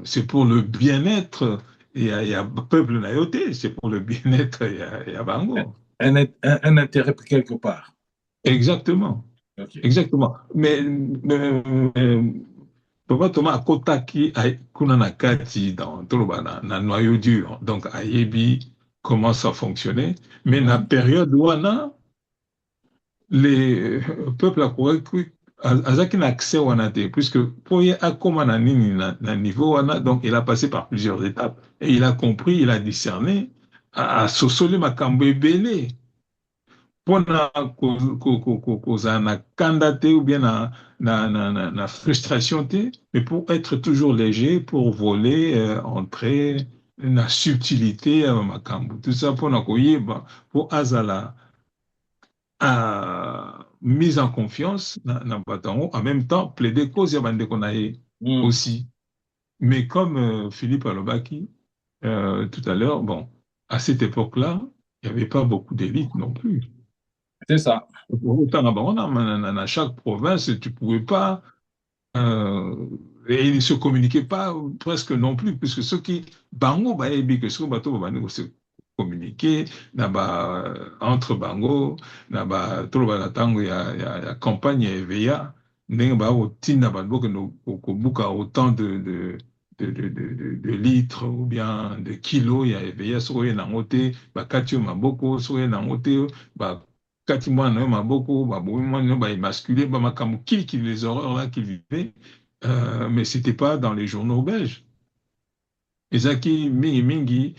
c'est pour le bien-être. Il y a peuple naïoté, c'est pour le bien-être, il y a Bango. Un intérêt quelque part. Exactement. Okay. Exactement. Mais Papa Thomas akotaki kuna na kati dans toloba na noyau dur. Donc ayebi comment ça fonctionnait. Mais na période wana les peuples akoki azaki na accès wana te puisque pour ye akoma na nini na niveau wana, donc il a passé par plusieurs étapes et il a compris, il a discerné à sosoli makambo ebele mpona kozala na kanda te ou bien na frustration te, mais pour être toujours léger, pour voler, entrer na subtilité ya makambo, tout ça mpona koyeba po azala mise en confiance na bato yango, en même temps plaider cause ya bandeko na ye aussi. Mais comme Philippe alobaki tout à l'heure, bon, à cette époque-là, il n'y avait pas beaucoup d'élite non plus. C'est ça. Autant dans chaque province, tu ne pouvais pas, et ils ne se communiquaient pas presque non plus, puisque ceux qui, Bango, que ceux qui se communiquer, entre Bango, tout le tango, il y a campagne EVA, autant de litres ou bien de kilos, il y a EVA, sur les nangote, bakatio maboko, sur les nangote, kati mwana maboko babomi mwana émasculé makambo qui les horreurs là qu'ils vivaient, mais c'était pas dans les journaux belges ezaki mingi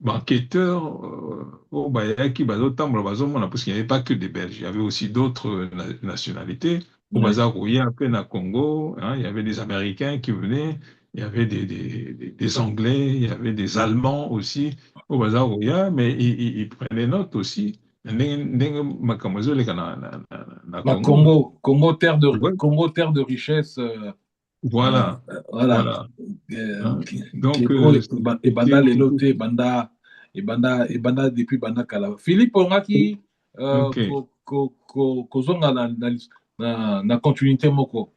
enquêteurs bayaki bazotambola bazomona parce qu'il n'y avait pas que des Belges, il y avait aussi d'autres nationalités au bazar rouillé un peu na Congo, hein, il y avait des Américains qui venaient, il y avait des Anglais, il y avait des Allemands aussi au bazar rouillé, mais ils prenaient note aussi makambo ezoleka na Congo. Congo, terre Ouais. de richesse. Voilà. Voilà. Voilà. Hein? Donc, et banda lelote, et banda depuis banda kala. Philippe Ongaki, ok. kozonga na continuité moko.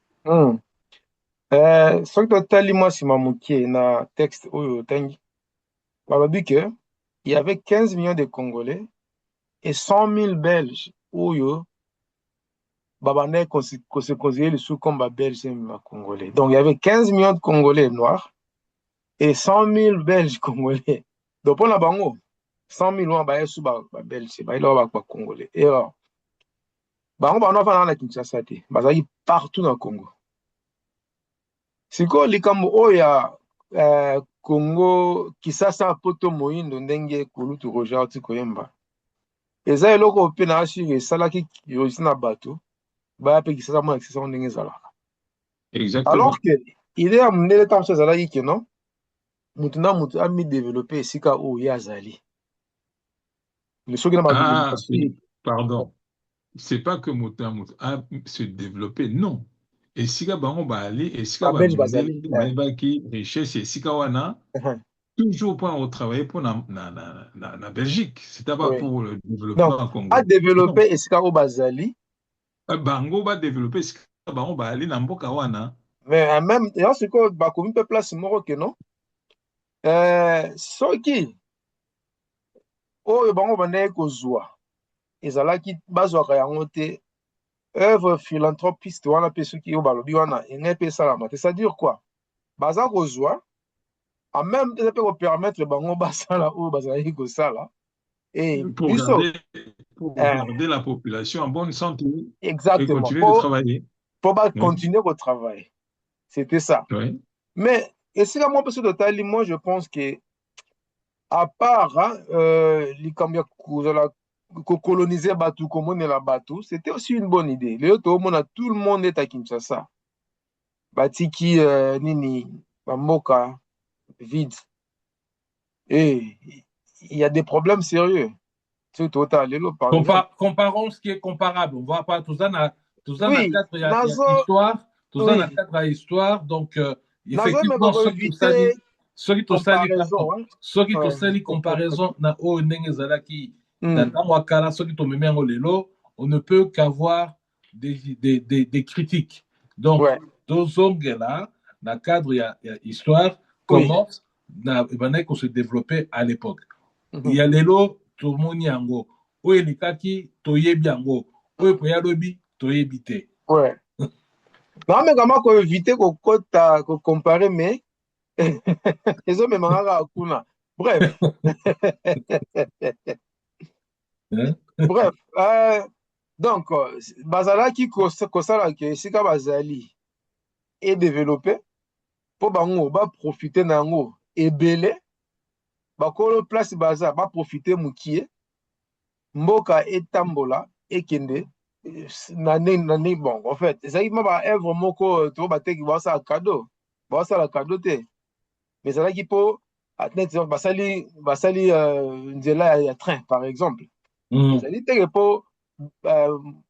Soki totali moi nsima mokie na texte oyo otangi balobi que il y avait 15 millions de Congolais et 100 000 Belges oyo babandaki se considérer les comme Belges et Congolais. Donc il y avait 15 millions de Congolais noirs et 100 000 Belges Congolais. Donc pour la bango 100 000 wana baye sous Belges bayela ba Congolais. Et alors bango bana na Kinshasa te bazali partout dans le Congo. Siko likambo oya Congo Kisasa poto moyindo ndenge kulutu Roger oti koyemba eza eloko pe na assurer esalaki yosi na bato baya pe Kisasa mona Kisasa ndenge ezalaka. Exactement. Alors que idée ya mondele ntango so ezalaki ke non mutu na mutu ami développer esika oyo ye azali le soki na pardon, c'est pas que mutu na mutu a se développer, non. Esika bango baali esika bamundele bayebaki richesse esika wana toujours pour retravailler pour la Belgique. C'était pas pour le développement donc, Congo. A développer esika o bazali. Bango ba développer esika bango baali na mboka wana. Mais même ya siko bakomi pe place moko ke non. Soki oyo bango bandeki kozwa ezalaki bazwaka yango te œuvre philanthropiste wana pe soki oyo balobi wana engai pe esalama te, c'est-à-dire quoi baza kozwa En même temps, ça peut permettre bango basala ou bazali kosala. Et pour biso, euh, garder la population en bonne santé et exactement, continuer de travailler. pour Oui, continuer au travail. C'était ça. oui. Mais, et c'est là, moi, parce que de Tali, moi, je pense que, à part, hein, l'Ikambia coloniser Batu, comme on est là, Batu, c'était aussi une bonne idée. Tout le monde est à Kinshasa. Batiki, Nini, Bamoka, vide. Et il y a des problèmes sérieux. C'est total. Par exemple. Comparons ce qui est comparable. On voit pas tout ça na Oui, cadre il y a Nazo, histoire, tout ça na oui, cadre à histoire. Donc Nazo, mais effectivement pour éviter ceux qui to sali pardon, comparaison, hein. ceux qui to Ouais. sali comparaison na o ndenge zalaki Hmm. dans wakala ceux qui to memengo lelo, on ne peut qu'avoir des critiques. Donc Ouais, deux ongles là, na cadre il y a histoire oui. comment na qu'on se développait à l'époque. Mhm. Ya lelo tomoni yango oyo elekaki toyebi yango oyo koya lobi toyebi te. Ouais. Non, mais comment qu'on éviter qu'on compare, mais ils ont même un kuna. Bref, Hein? bref. Donc, Bazala qui kosala ke sika bazali et développé pour bango ba profiter nango et belé bakolo place baza ba profiter mukie mboka etambola ekende nani bon en fait ezalaki ma ba œuvre moko to bateki basala cadeau te mais ezalaki mpo neti basali nzela ya train par exemple Mm, ezali teke mpo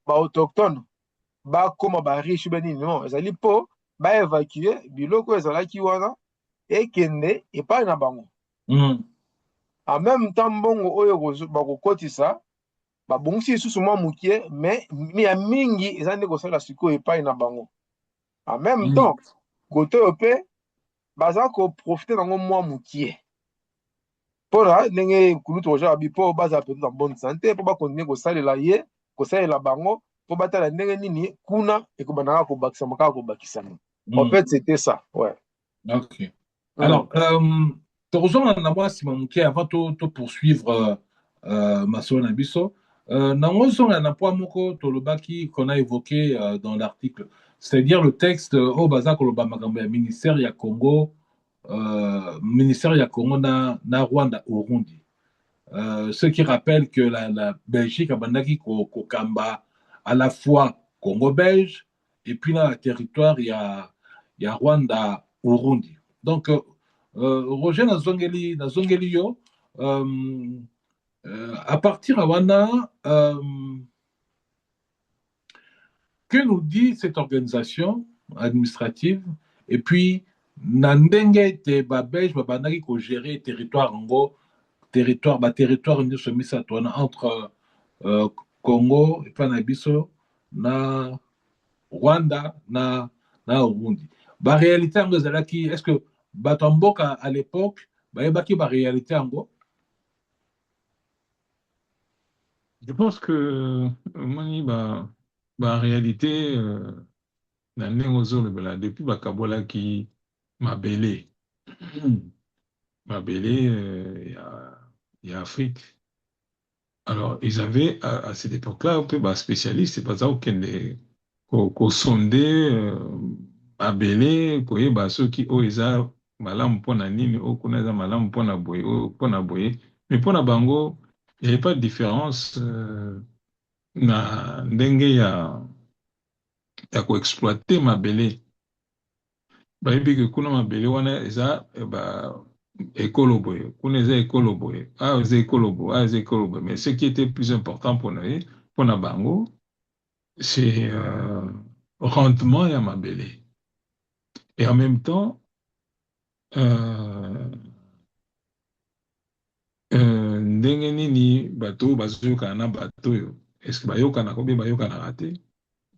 baautochtone bakóma bariche be nini non ezali mpo baévacue biloko ezalaki wana ekende epai na bango mm, en même temps mbongo oyo bakokotisa babongisi lisusu mwa mokie mais ya mingi eza nde kosala sikoyo epai na bango en même mm, temps kote oyo mpe baza koprofite nango mwa mokie mpona ndenge kulutu roger abi mpo bazala peut-être en bonne santé mpo bakontinue kosalela bango mpo batala ndenge nini kuna ekobandaka kobakisama kaka kobakisama en mm. fait c'était ça ouais. Ok. Mm. Alors, tozonga na mwa nsima moke avant to poursuivre masolo na biso. Nango zonga na point moko tolobaki qu'on a évoqué dans l'article, c'est-à-dire le texte au baza koloba makambo ya ministère ya Congo na Rwanda Burundi. Ce qui rappelle que la Belgique a bandaki kokamba à la fois Congo-Belge et puis dans le territoire, il y a Rwanda, Burundi. Donc, Roger Nazongeli yo, à partir de Rwanda, que nous dit cette organisation administrative? Et puis, Nandenge te Belge, bandaki ko gérer territoire ngo territoire nyonso misato wana entre Congo epai na biso na Rwanda na Burundi. Baréalité yango ezalaki est ce que bato ya mboka à l'époque bayebaki baréalité yango? Je pense que moni réalité na ndenge ozolobela depuis bakabolaki mabele mabele ya Afrique. Alors, ils avaient à cette époque-là un peu spécialiste, c'est pas ça aucun ko sonde mabele koyeba soki oyo eza malamu mpona nini oyo kuna eza malamu mpona boye oyo mpona boye mais mpona bango il n'y avait pas de différence na ndenge ya koexploite mabele bayebi ke kuna mabele wana eza ekolo boye kuna eza ekolo boye awa eza ekolo boye awa eza ekolo boye mais ce qui était plus important mpona bango c'est rendement ya mabele et en même temps ndenge nini bato oyo bazoyokana na bato oyo est-ce que bayokanaka bien bayokanaka te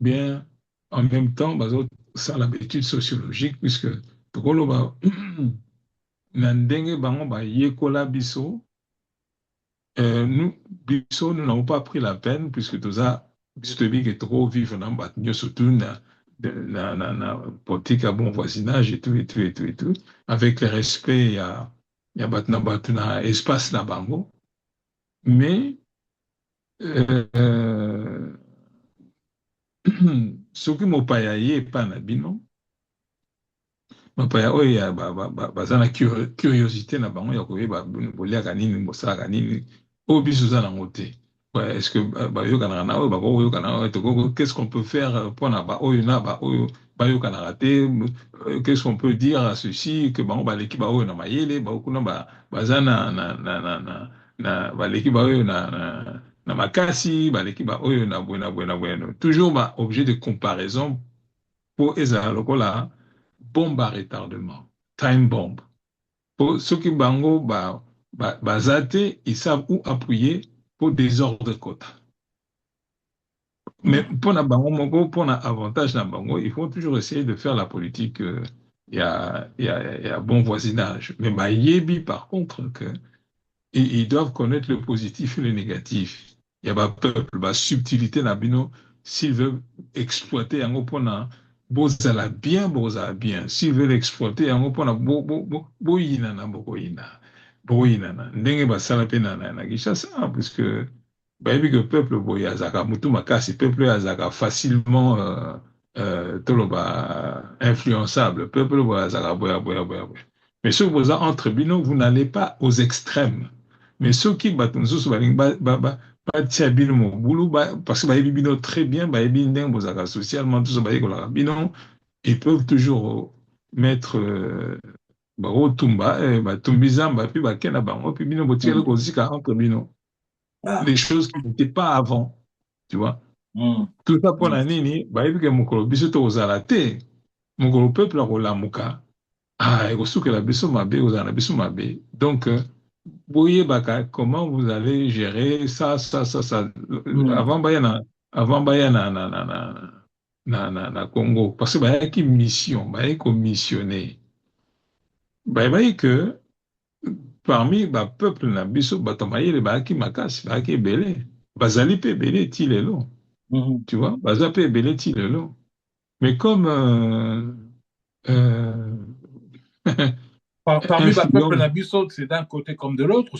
bien en même temps bazosala baétude sociologique puisque tokoloba na ndenge bango bayekola biso nous n'avons pas pris la peine puisque biso toyebi ke trop vivre na bato nyonso surtout politique à bon voisinage et tout, avec le respect, il y a espace na bango, mais ce qui m'a pas yé pas na bino, mapaya oyo baza na curiosité na bango ya koyeba boliaka nini bosalaka nini oyo biso oza nango te. Ouais, est-ce que bayokanaka na oyo bakoyoka na oyo qu'est-ce qu'on peut faire mpona baoyo na baoyo bayokanaka te, qu'est-ce qu'on peut dire à ceci que bango baleki baoyo na mayele bakuna baza baleki baoyo na makasi baleki baoyo na bwena toujours objet de comparaison pour ezala lokola bombe à retardement, time bomb. Pour ceux qui bango bazate, ils savent où appuyer pour désordre quota. Mais pour na bango moko, pour na avantage na bango, il faut toujours essayer de faire la politique. Il y a bon voisinage. Mais bah yebi par contre que ils doivent connaître le positif et le négatif. Il y a un peuple, la subtilité na bino, s'ils veulent exploiter en opona, bozala bien. S'ils veulent exploiter en opona, boyina na boyina na. Ndenge basala pe na Kinshasa, parce que bah, que le peuple boya zaka mutu makasi, peuple azaka facilement toloba influençable, peuple boya zaka boya. Mais ceux qui vous entre bino, vous n'allez pas aux extrêmes. Mais ceux qui battent batia bino mo boulot parce que bayebi bino très bien bayebi ndenge bozaka socialement tout ça bayekolaka bino ils peuvent toujours mettre baotumba batumbi zamba puis bakena bango puis bino botikali kozika entre bino les choses qui n'étaient pas avant tu vois tout ça pour la nini bayebi ke mokolo biso tokozala te mokolo peuple akolamuka ekosukela biso mabe kozala na biso mabe donc voyez comment vous allez gérer ça. Avant baya na Congo, parce que baya qui mission, baya commissionné, baya que parmi ba peuple na biso batomaye le baya qui makasi, baya qui belé, bazali pe belé tilelo, tu vois, bazali pe belé tilelo, mais comme Parmi le peuple Nabiso, c'est d'un côté comme de l'autre.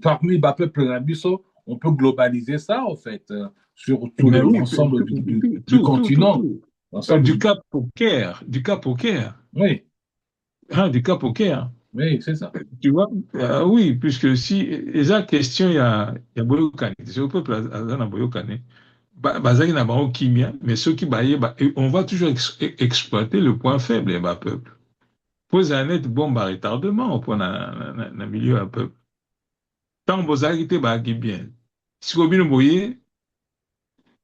Parmi le peuple Nabiso, on peut globaliser ça, en fait, sur tout l'ensemble du continent. Du Cap au Caire. Oui. Du Cap au Caire. Oui, c'est ça. Tu vois, oui, puisque si, déjà, question, il y a Boyokane. C'est au peuple à Boyokane. Bazaki n'a pas kimia, mais ceux qui baillent, on va toujours exploiter le point faible, bah, peuple. Pose un net bombe à retardement pour un milieu un peu. Tant que vous avez bah bien. Si vous bien boyez,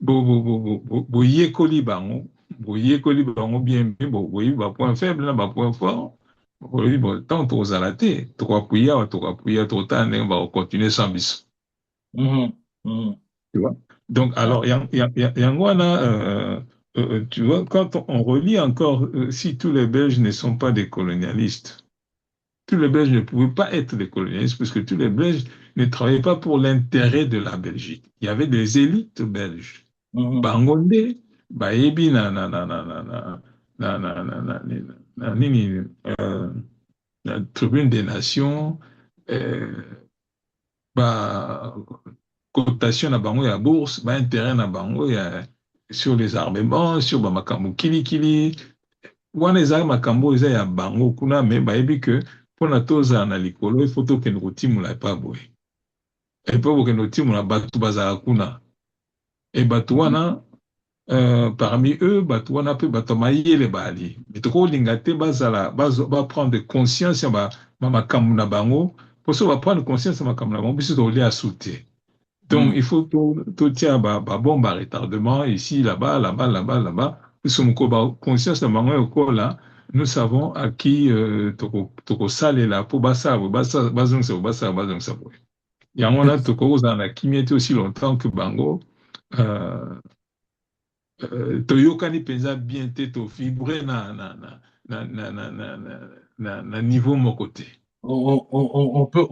boyez colibango bien, boyez bah point faible là, bah point fort. Bon, tant que vous allez tu vas appuyer, tout temps, on va continuer sans bis. Tu vois. Donc alors, il y a tu vois, quand on relit encore, si tous les Belges ne sont pas des colonialistes, tous les Belges ne pouvaient pas être des colonialistes, parce que tous les Belges ne travaillaient pas pour l'intérêt de la Belgique. Il y avait des élites belges. Bangonde, Baebi, la Tribune des Nations, cotation na bango ya bourse, intérêt na bango ya sur les armements, sur makambo kili wana eza makambo eza ya bango kuna me bayebi que pona toza na likolo il faut tokende kotimula pa boye et po bokende kotimula bato bazala kuna et bato wana parmi eux bato wana pe bato mayele bali mais tokolinga te bazala ba prendre conscience ya makambo na bango pour ça va prendre conscience ya makambo na bango biso tolia soute. Donc, il faut tout tiens bombe à retardement ici, là-bas. Puisque mon conscience de mon là, nous savons à qui toko sale là pour basa ça. Il y a un là toko dans la qui aussi longtemps que bango. Toyokani penza bien te fibré na niveau mon côté. On peut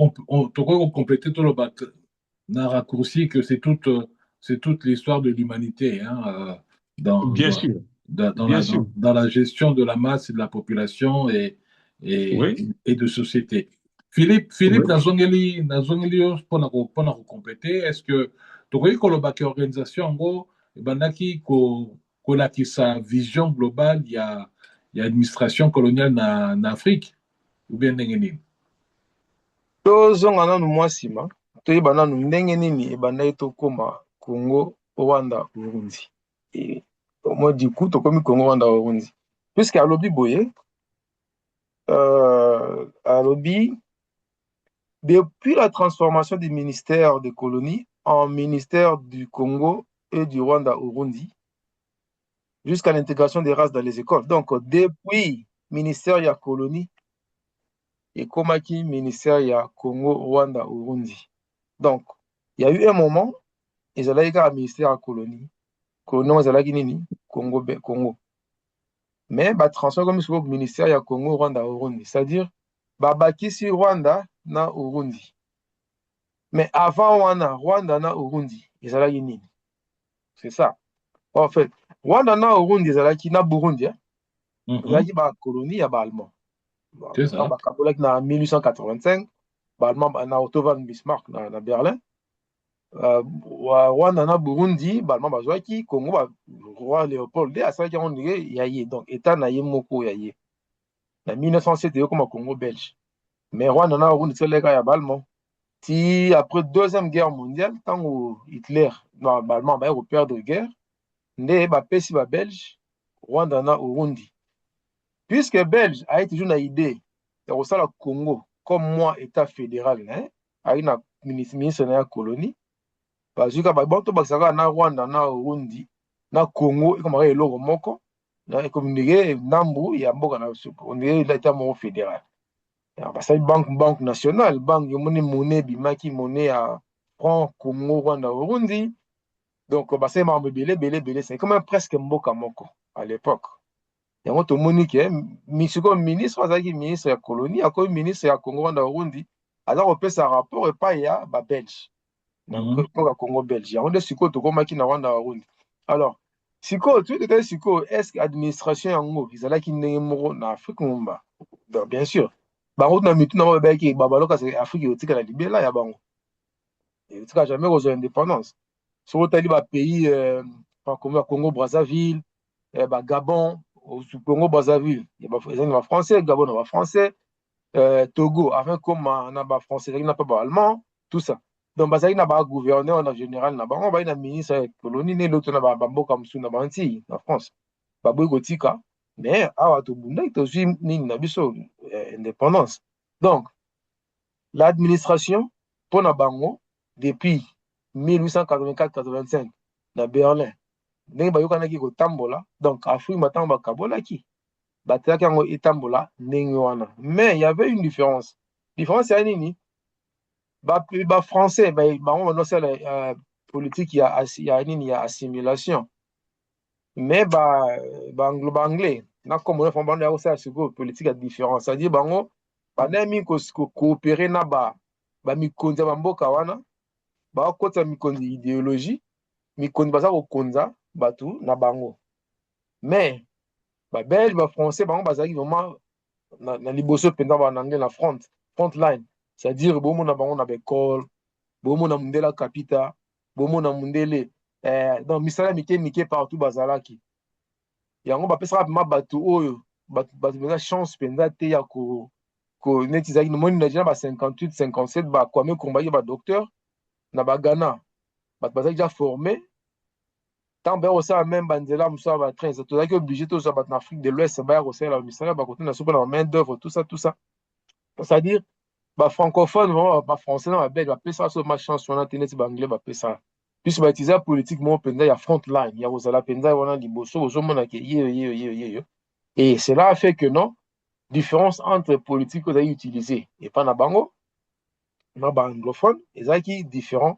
compléter tout le bac. Un raccourci que c'est toute l'histoire de l'humanité. Bien sûr. Bien sûr. dans la gestion de la masse et de la population Oui, et de société. Philippe oui. nazongeli pour compléter, est-ce que tu crois que l'organisation en gros, bandaki qui sa vision globale, il y a administration coloniale na Afrique ou bien n'engeni? tozonga nanu mwa nsima toyeba nanu ndenge nini ebandaki tokóma Congo, Rwanda, Burundi. Moi du coup tokomi Congo, Rwanda, Burundi puisque alobi boye alobi depuis la transformation du ministère des colonies en ministère du Congo et du Rwanda au Burundi jusqu'à l'intégration des races dans les écoles. Donc depuis ministère ya colonie ekomaki ministère ya Congo, Rwanda, Burundi. Donc il y a eu un moment ezalaki kaka ministère ya colonie colonie ezalaki nini Congo mais batransfert comme sikoyo ministère ya Congo, Rwanda, Burundi, c'est-à-dire babakisi Rwanda na Burundi. Mais avant wana Rwanda na Burundi ezalaki nini? C'est ça. En fait, Rwanda na Burundi ezalaki na Burundi ezalaki bakolonie ya baallemand. C'est ça. Bakabolaki na 1885 baallemand na Otto von Bismarck na Berlin. Rwanda na Burundi baallemand bazwaki Congo roi Léopold II asalaki yango ndenge ya ye, donc état na ye moko ya ye na 1907 ekoma Congo belge. Mais Rwanda na Burundi esalaka ya baallemand ti après deuxième guerre mondiale ntango Hitler na baallemand baye koperdre guerre nde bapesi babelge Rwanda na Burundi, puisque belge aye toujours na idée ya kosala Congo comme moi état fédéral aye na ministre na ya colonie bazwi kaka bato bakisaka na Rwanda na Burundi na Congo ekomaka eloko moko ekomi ndenge ndambu ya mboka na suko ndenge état moko fédéral. Basali banque nationale, banque yomoni monnaie bimaki monnaie ya franc Congo, Rwanda, Burundi. Donc basali mambo belé, c'est comme presque mboka moko à l'époque. Yango tomoni ke misiko ministre azaki ministre ya colonie akomi ministre ya Congo, Rwanda, Burundi aza kopesa rapport epai ya babelge na mboka Congo belge. Yango nde sikoyo tokomaki na Rwanda, Burundi. Alors sikoyo toyei sikoyo est-ce que administration yango ezalaki ndenge moko na Afrique ngomba? Bien sûr. Bango na mitu na bango bayaki babaloka Afrique etikala libela ya bango etika jamais kozwa indépendance. Soki otali bapays Congo Brazzaville, Gabon, Congo Brazzaville ezali na bafrançais, Gabon na bafrançais, Togo afin koma na bafrançais ezalaki na mpe baallemand, tout ça. Donc bazalaki na bagouverneur na général na bango bayi na ministre ya colonie ne loto na bamboka mosusu na bantille na France baboyi kotika. Mais awa tobundaki tozwi nini na biso indépendance. Donc l'administration pour na bango depuis 1884-85 na Berlin ndenge bayokanaki kotambola, donc Afrique matango bakabolaki batelaki yango etambola ndenge wana. Mais il y avait une différence ya nini français bango banosala politique ya nini ya assimilation, mais anglo-anglais na komona fond bando ya kosala sikoyo politique ya différence, c'est-à-dire bango bandami koopere na bamikonzi ya bamboka wana bakokotisa mikonzi idéologie, mikonzi baza kokonza bato na bango. Mais babelge bafrançais bango bazalaki vraiment na liboso mpenza bananglais na front line, c'est-à-dire bomona bango na baekole, bomona mundele kapita, bomona mundele donc misala mike partout bazalaki. Yango bapesaka mpema bato oyo bato mpenza chance mpenza te ya neti ezalaki nomoni na 58 57 bakwame kombaki badocteur na bagana bato bazalaki déjà formé ntango baya kosala meme banzela mosusu ya batrain tozalaki obligé tozwa bato na Afrique de l'Ouest baya kosalela misala bakote na sopo na bamain d'œuvre tout ça, c'est-à-dire bafrancophone vraiment bafrançais na babelge bapesaka so ma chance wana te neti baanglais bapesaka puisque bautiliser politique moko mpenza ya front line ya kozala mpenza wana liboso ozomonake yeyo. Et cela a fait que non différence entre politique oyo ezalaki utilisé epa na bango na baanglophone ezalaki différent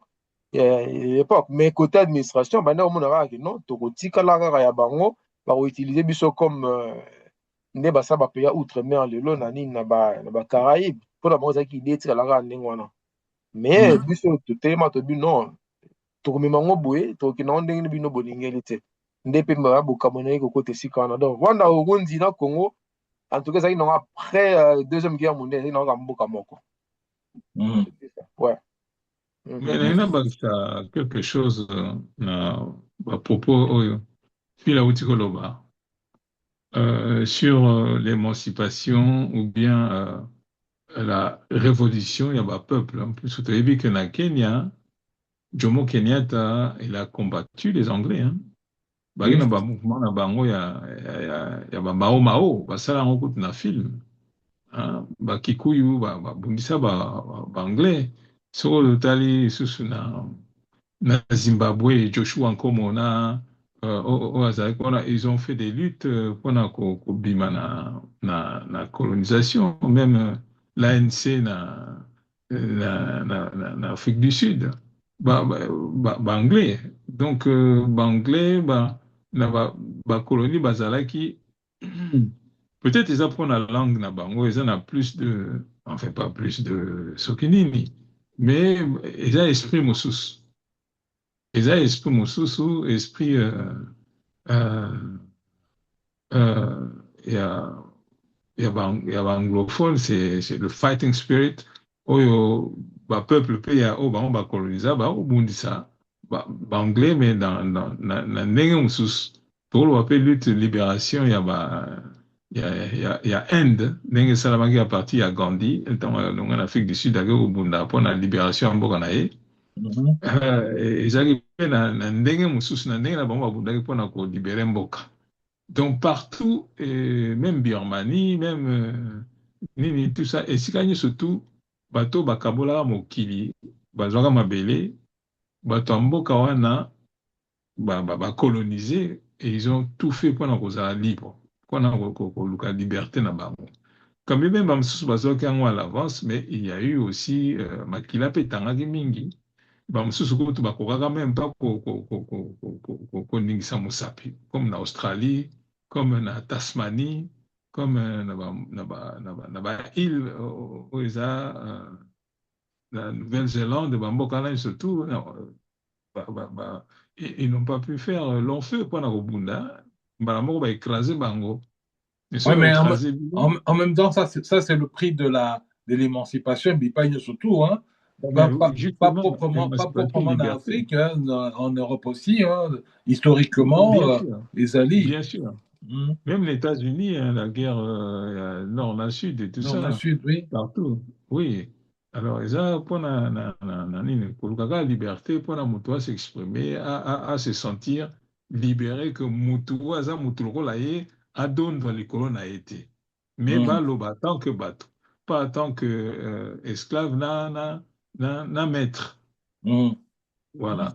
l'époque. Mais côté administration banda komona kaka ke non tokotikala kaka ya bango bakoutilize biso comme nde basala bapays ya outre-mer lelo na nini na bacaraïbe mpona bango ezalaki ide etikala kaka ndenge wana. Mais biso totelema tobi non tokomema ngo boye tokokende ngo ndenge bino bolingeli te. nde pe bokambo na ye kokota esika wana. Donc wana Burundi na Congo en tout cas ezalaki nango après deuxième guerre mondiale, ezalaki nango ka mboka moko. Ouais. Mais il y a quelque chose à propos Fila Utikoloba, sur l'émancipation ou bien la révolution, il y a un peuple. En plus, vous avez vu que na Kenya, Jomo Kenyatta, il a combattu les Anglais. Hein. Oui. Il y a un mouvement na bango, il y a Mao Mao, ça là on na film. Ba Kikuyu, ba bundisa ba anglais. So le tali susu na Zimbabwe, Joshua Nkomo ils ont fait des luttes pendant bima na colonisation, même l'ANC na Afrique du Sud, anglais. Donc anglais colonie bazalaki peut-être ils apprennent la langue na bango, ils en ont plus de, enfin pas plus de sokinini, mais ils ont esprit mosusu. Ils ont esprit mosusu, esprit il y a anglophone, c'est le fighting spirit. Oyo ba peuple pe ya o ba coloniser ba o bundisa ba anglais mais dans na ndenge mosusu pour le appel lutte libération il y a Inde ndenge salamaki à partir ya Gandhi en Afrique du Sud avec au bunda pour la libération en mboka na ye ezali pe na ndenge mosusu na ndenge na bango babundaki mpona kolibere mboka. Donc partout, même Birmanie, même nini, tout ça, et si gagne surtout, bateau bakabola mokili, bazwaka mabele, bato amboka wana, colonisé, et ils ont tout fait pour nous libre, pour nous la liberté na bango. Comme même bamsusu bazwaki yango à l'avance, mais il y a eu aussi makila pe tangaki mingi, bamsusu kutu bakokaka même pas koningisa musapi, comme na Australie, comme na Tasmanie, comme na ba île où ils ont la Nouvelle-Zélande, bamboka surtout, ils n'ont pas pu faire long feu pendant au Bunda, balamoko ba écraser bango. Oui, mais en même temps, ça c'est le prix de l'émancipation, mais pas surtout, hein. Pas proprement en Afrique, hein, en Europe aussi, hein, historiquement, les alliés. Bien sûr. Même les États-Unis, hein, la guerre nord-sud et tout ça. Nord-sud, oui. Partout, oui. Alors, ils ont pour la liberté, pour la s'exprimer, à se sentir libéré, que Moutou, a donné dans les colonnes a été. Mais baloba, tant que bateau, pas tant que esclave, na maître. Voilà.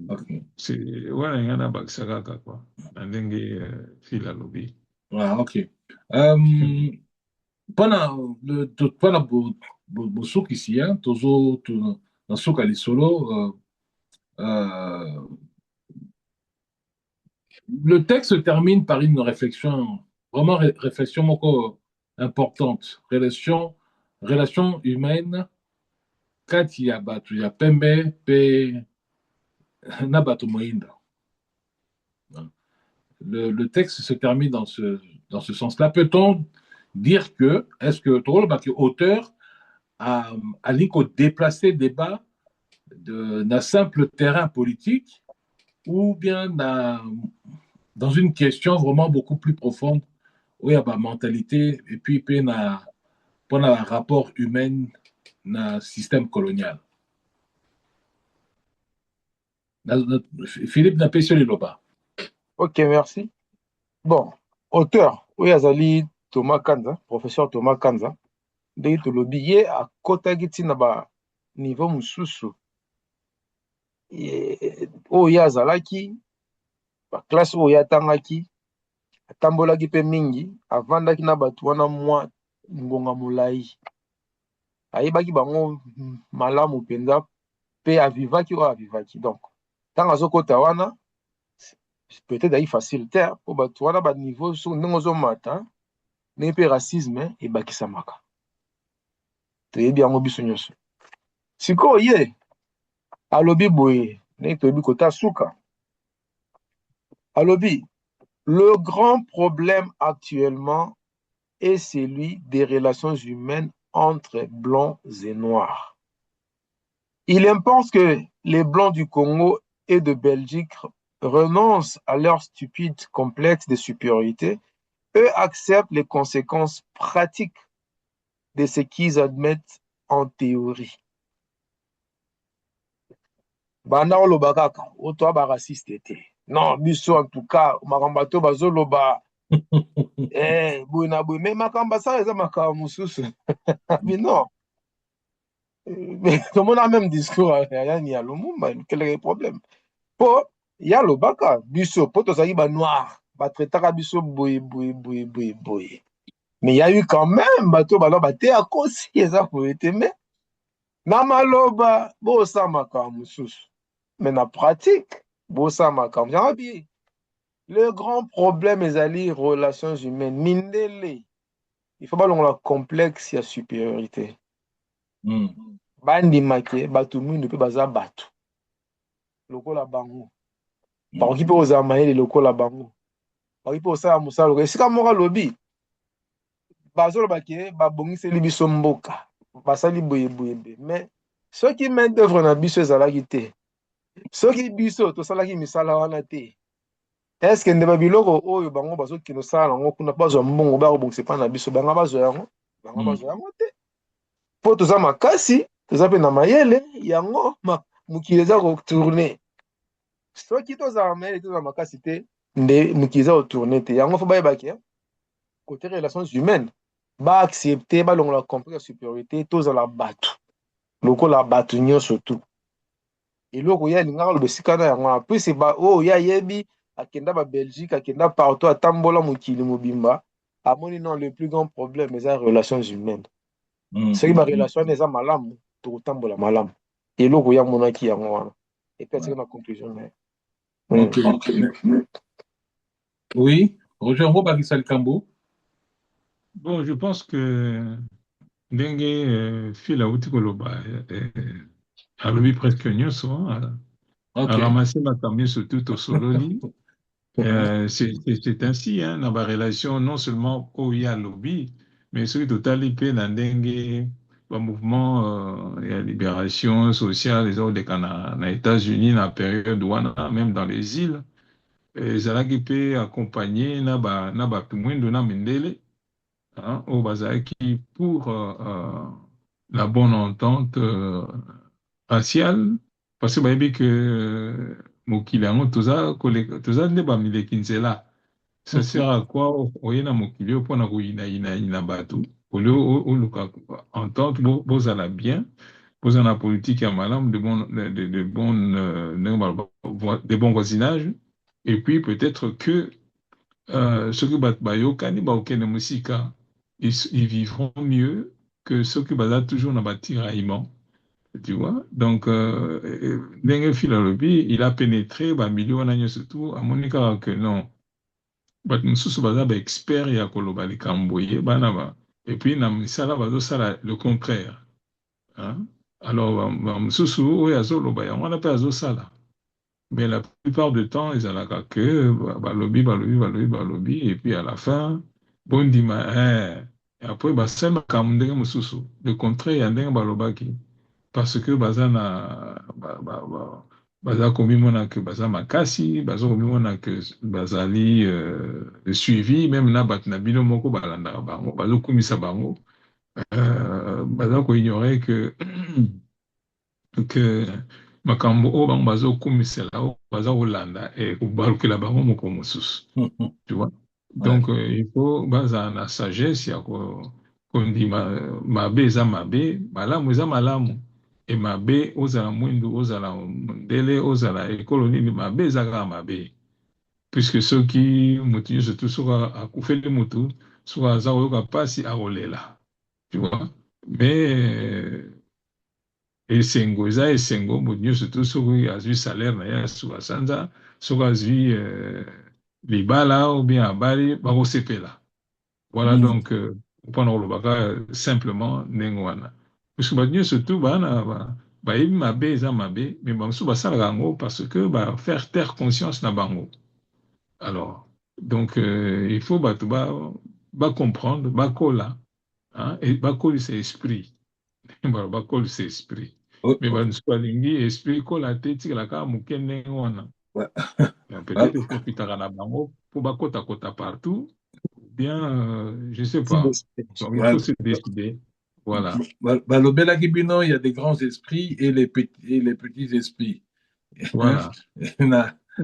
Okay. C'est voilà, il y en a baksaka quoi. Ndenge fila lobby. Ah, ok. Pendant le souk ici, hein, tozo dans souk à l'isolo, le texte se termine par une réflexion, vraiment réflexion moko importante, relation humaine, kati ya batu ya pembe pe na batu moinda. Le texte se termine dans ce sens-là. Peut-on dire que, est-ce que l'auteur a déplacé le débat d'un simple terrain politique ou bien dans une question vraiment beaucoup plus profonde où il y a la mentalité et puis pour un rapport humain dans le système colonial. Philippe n'a pas sur les loba. Ok, merci. Bon, auteur, oui, Azali Thomas Kanza, professeur Thomas Kanza, de Tolobi, à Kotagiti Naba, niveau Mususu, o Yazalaki, classe o Yatangaki, Tambolaki pe mingi, avandaki na batu wana mwa ngonga mulai. Ayebaki bango malamu penza, pe avivaki o avivaki. Donc, tant azokota wana, peut-être d'ailleurs facilité pour batu wana ba niveau sur n'engozo mata, ne pe racisme et bakisamaka. Très bien ngo biso nyoso. Siko ye alobi boye, ne tobi kota suka. Alobi, le grand problème actuellement est celui des relations humaines entre blancs et noirs. Il importe que les blancs du Congo et de Belgique renoncent à leur stupide complexe de supériorité. Eux acceptent les conséquences pratiques de ce qu'ils admettent en théorie. Banda oloba kaka, oto ba raciste te. Non, biso en tout cas, makamba to bazoloba boy na boy, mais makamba ça eza makamba mususu. Mais non. Mais tout le monde a le même discours, il y a Lumumba, quel est le problème? Po, il y a le baka, biso, po to sa ba noir, ba traitaka biso boy. Mais il y a eu quand même bato balo bate à cause eza pour été mais na maloba bo sa makamba mususu. Mais na pratique, bo sa makamba bien. Le grand problème est les relations humaines. Mindele, il faut pas la complexe et la supériorité. Bandi make, batu mundu pe baza batu. Lokola bango. Bakoki pe oza mayele lokola bango. Bakoki pe osala musala. Esika moko lobi. Bazolo bake babongiseli biso mboka. Basali boye. Mais ceux qui main d'œuvre na biso ezalaki te. Ceux qui biso tosalaki misala wana te. Est-ce que ndeba biloko oyo bango bazokino sala nango kuna bazwa mbongo bakobongisa epai na biso banga bazwa yango te po toza makasi toza mpe na mayele yango mokili eza kotourne soki tozala mayele tozala makasi te nde mokili eza kotourne te yango fo bayebaki côté relations humaines baaccepte balongola complexe ya supériorité tozala bato lokola bato nyonso tu eloko ya lingaka loba esika na yango plus oyo ya yebi akenda ba Belgique akenda partout atambola mokili mobimba amoni non le plus grand problème eza relations humaines soki ba relation eza malamu tokotambola malamu eloko ya monaki yango wana et puis c'est ma conclusion OK. Oui, Roger Bakissal Kambo. Bon, je pense que ndenge fila uti koloba alobi presque nyonso ramasser makambo surtout au sololi. C'est ainsi, hein, dans la relation, non seulement au ya lobby, mais surtout totalité dans le mouvement et la libération sociale, les autres dans les États-Unis, dans la période où on a, même dans les îles, ça qui peut accompagner na ba tout le monde na mendele, au bazaki pour la bonne entente raciale, parce que bah, que mokili yango toza nde bamileki nzela ça sert à quoi oyena mokili oyo mpona koyinaina bato olio oluka entente bozala bien bozala na politique ya malamu de bon voisinage et puis peut-être que soki bato bayokani baokende mosika ils vivront mieux que ceux qui baza toujours na batiraillement. Tu vois? Donc, Dengue Filalobi, il a pénétré, milieu on surtout, à Monica que non. But Moussous Baza, expert, il y a Koloba, les Kamboye, Banaba. Et puis, Namisala, Bazo, ça, le contraire. Hein? Alors, Moussous, oui, Azoloba, on n'a pas Azo Sala. Mais la plupart du temps, ils ont que, balobi, et puis à la fin, bon, et après, Bassel, Kamdenge Moussous. Le contraire, il y a Dengue Balobaki. Parce que baza komi mona que baza makasi baza komi mona que bazali suivi même na bat na bino moko balanda bango bazo komisa bango baza ko ignorer que makambo o bango bazo komisela o baza kolanda et kobalukela bango moko mosusu tu vois donc il faut baza na sagesse ya kondima mabe eza mabe malamu eza malamu et mabe ozala mwindu ozala mondele ozala ekolo nini mabe ezaka mabe puisque soki mutu nyonso tu soki akufeli mutu soki aza koyoka mpasi akolela tu vois mais esengo eza esengo mutu nyonso tu soki azwi salaire na ye soki asanza soki azwi libala ou bien abali bakosepela voilà donc mpona kolobaka simplement ndenge wana parce que bato surtout bayebi mabe eza mabe mais bamosusu basalaka yango parce que faire taire conscience na bango Alors, donc, il faut comprendre, bakola, hein, et bakoli c'est esprit. Voilà, bakoli c'est esprit. Oh, Mais oh, nous lingi esprit kola te tika ka mukene wana. ouais. Peut-être il faut pitara na bango pour bakota kota partout. Ou bien, je sais Si pas. l'esprit. Donc, il faut Voilà. se décider. Voilà. Balobela Kibino, il y a des grands esprits et les petits esprits. Hein? Voilà.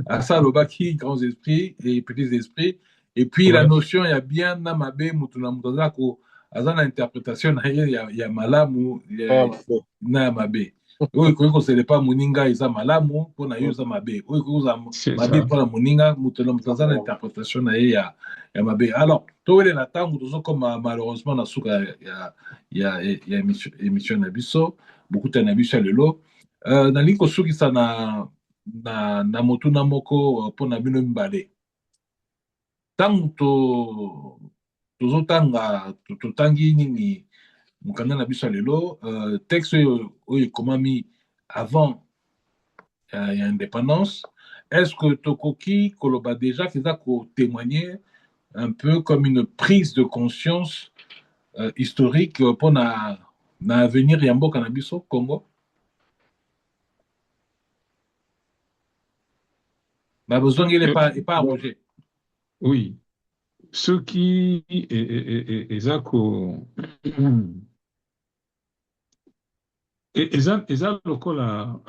À ça, Lobaki, grands esprits et petits esprits. Et puis la Ouais. notion, il y a bien Namabe, Mutuna Mutazako, à ça l'interprétation, il y a Malamu, il y a Bon. Namabe. Oui, quand ce n'est pas Muninga, il y a Malamu, pour na yuza Mabe. Oui, quand C'est Mabe ça. pour la Muninga, Mutuna Mutaza l'interprétation, il y a Mabe. Alors, toi, il y a temps, comme malheureusement, il y a émission Nabiso, beaucoup de Nabiso à l'élo. Nalingi kosukisa na motuna moko mpona bino mibale ntango totangi nini mokanda na biso ya lelo texte oyo ekomami avant ya indépendance est-ce que tokoki koloba déjà keza kotémoigner un peu comme une prise de conscience historique mpona na avenir ya mboka na biso Congo bazongeli epa Roger. Oui. Ceux qui eza lokola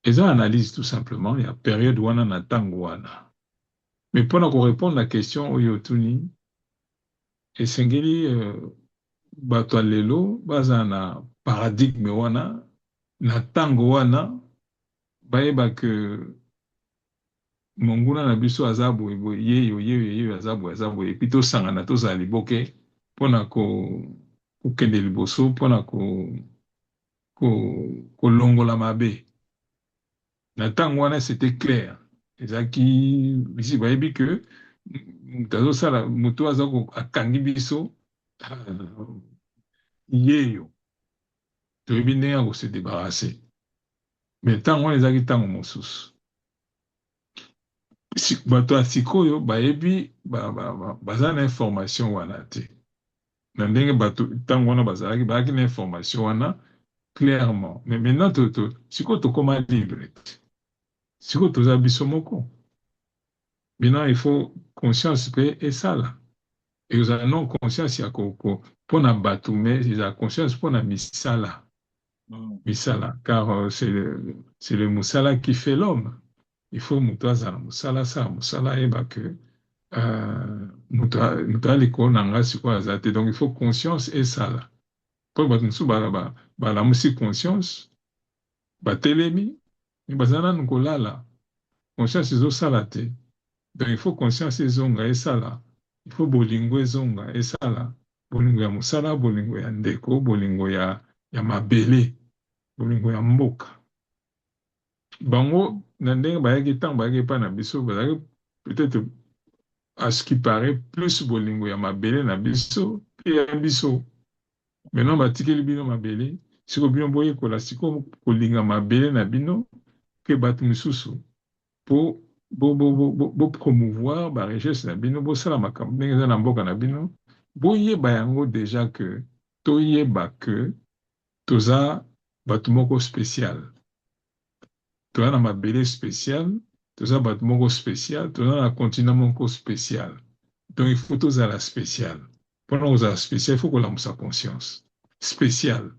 eza analyse tout simplement il y a période wana na tango wana mais mpona korépondre la question oyo otuni esengeli bato ya lelo baza na paradigme wana na tango wana bayeba ke monguna na biso aza boye boye yeyo aza boye epi tosangana tozala liboke mpona kokende liboso mpona kolongola mabe na ntango wana c'était clair ezalaki bisi bayebi ke moto azosala moto akangi biso yeyo toyebi ndenge ya kose débarrasse mais ntango wana ezalaki ntango mosusu bato ya sikoyo bayebi baza na information wana te na ndenge bato ntango wana bazalaki na information wana clairement mais maintenant sikoyo tokóma libre sikoyo toza biso moko maintenant il faut conscience mpe esala ekozala non conscience ya mpona bato mais ezala conscience mpona misala misala car c'est le mosala qui fait l'homme il faut moto azala mosala asala mosala ayeba ke moto ya likolo na ngai sikoyo aza te donc il faut conscience esala mpo bato mosusu balamusi conscience batelemi me baza nanu kolala conscience ezosala te donc il faut conscience ezonga esala il faut bolingo ezonga esala bolingo ya mosala bolingo ya ndeko bolingo ya mabele bolingo ya mboka bango na ndenge bayaki ntango bayaki epai na biso bazalaki peut-être à ce qui paraît plus bolingo ya mabele na biso mpe ya biso maintenant batikeli bino mabele siko bino boyekola siko kolinga mabele na bino ke bato misusu mpo promouvoir barechesse na bino bosala makambo ndenge eza na mboka na bino boyeba yango déjà ke toyeba ke toza bato moko spécial toza na mabele spécial toza bato moko spécial toza na continent moko spécial donc il faut tozala spécial mpona kozala spécial il faut kolamusa conscience spécial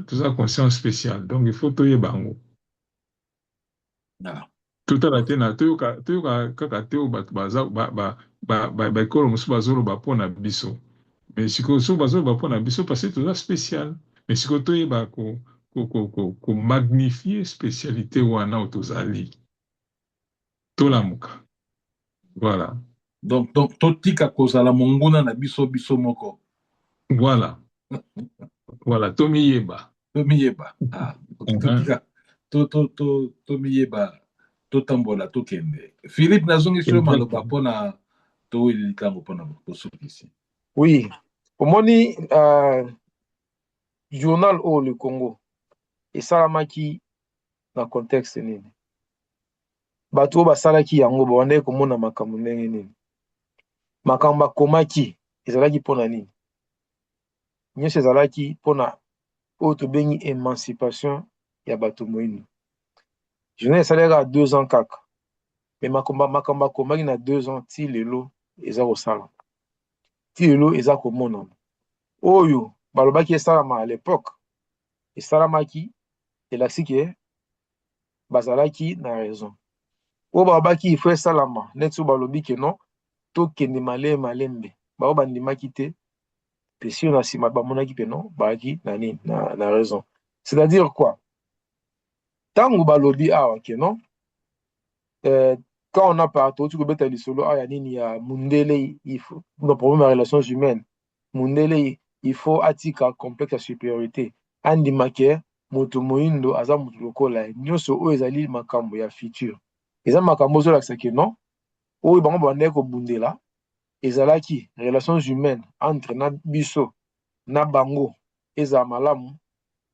toza conscience spéciale donc il faut toyeba yango totala te na toyoka kaka te oyo bato baekolo mosusu bazoloba mpona biso mais sikoyo soki bazoloba mpona biso parce que toza spécial mais sikoyo toyeba komagnifie spécialité wana oyo tozali tolamuka voilà donc totika kozala monguna na biso moko voilà tomiyeba totika tomiyeba totambola tokende Philippe nazongisi yo maloba mpona toyeli likambo mpona kosukisi oui omoni journal oyo le Congo esalamaki na contexte nini bato oyo basalaki yango babandaki komona makambo ndenge nini, makambo bakomaki ezalaki mpona nini? Nyonso ezalaki mpona oyo tobengi émancipation ya bato moyindo. Journée esalaka 2 ans kaka, mais makambo bakomaki na 2 ans ti lelo eza kosala, ti lelo eza komonana. Oyo balobaki esalama à l'époque esalamaki, elakisi ke bazalaki na raison. Oyo balobaki il faut esalama neti oyo balobi ke non tokende malembe bao bandimaki te, mpe si oyo na nsima bamonaki mpe non bazalaki na nini na raison. C'est-à-dire quoi? Ntango balobi awa ke non quand on a partout tu kobeta lisolo aya nini ya mundele, il faut no problème ya relations humaines, mundele il faut atika complexe ya supériorité andima ke moto moyindo aza moto lokola ye. Nyonso oyo ezali makambo ya futur, eza makambo ozolakisa ke non oyo bango bandeki kobundela ezalaki relations humaines entre na biso na bango ezala malamu,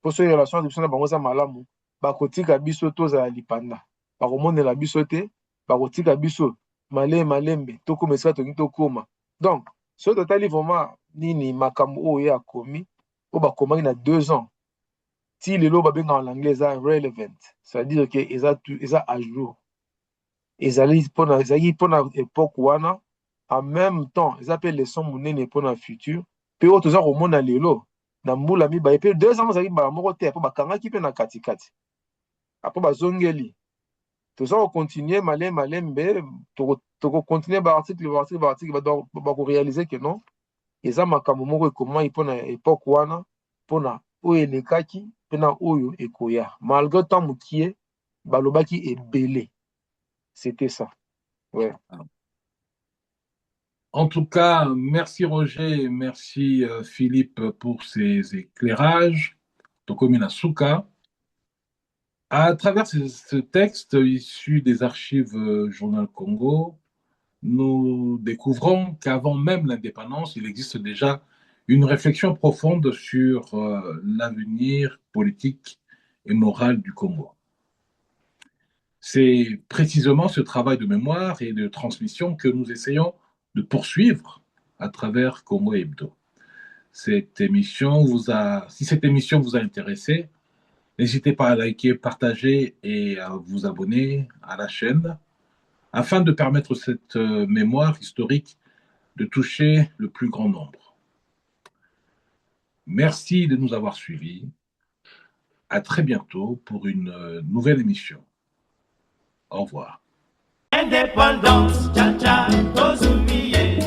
mpo so relations biso na bango eza malamu bakotika biso tozala lipanda, bakomonela biso te, bakotika biso malembe tokoma esika tolingi tokoma. Donc so totali vraiment nini makambo oyo akomi oyo bakomaki na 2 ans ti lelo babengaka en anglais eza relevant, c'est-à-dire que eza à jour, ezalaki mpona époque wana, en même temps eza mpe leçon monene mpona futur mpe oyo toza komona lelo na mbula mibale mpe 2 ans ezalaki mbala moko te, mpo bakangaki mpe na katikati apres bazongeli. Toza kocontinue malembe tokocontinue baarticle bakoréalize ke non eza makambo moko ekomaki mpona époque wana, mpona oyo elekaki mpe na oyo ekoya, malgré temps mokie balobaki ebele. C'était ça. Ouais. En tout cas, merci Roger, merci Philippe pour ces éclairages. Tokomina Souka. À travers ce texte issu des archives Journal Congo, nous découvrons qu'avant même l'indépendance, il existe déjà une réflexion profonde sur l'avenir politique et moral du Congo. C'est précisément ce travail de mémoire et de transmission que nous essayons de poursuivre à travers Congo Hebdo. Si cette émission vous a intéressé, n'hésitez pas à liker, partager et à vous abonner à la chaîne afin de permettre cette mémoire historique de toucher le plus grand nombre. Merci de nous avoir suivis. À très bientôt pour une nouvelle émission. Au revoir. Indépendance, tcha tcha, Tozumiye,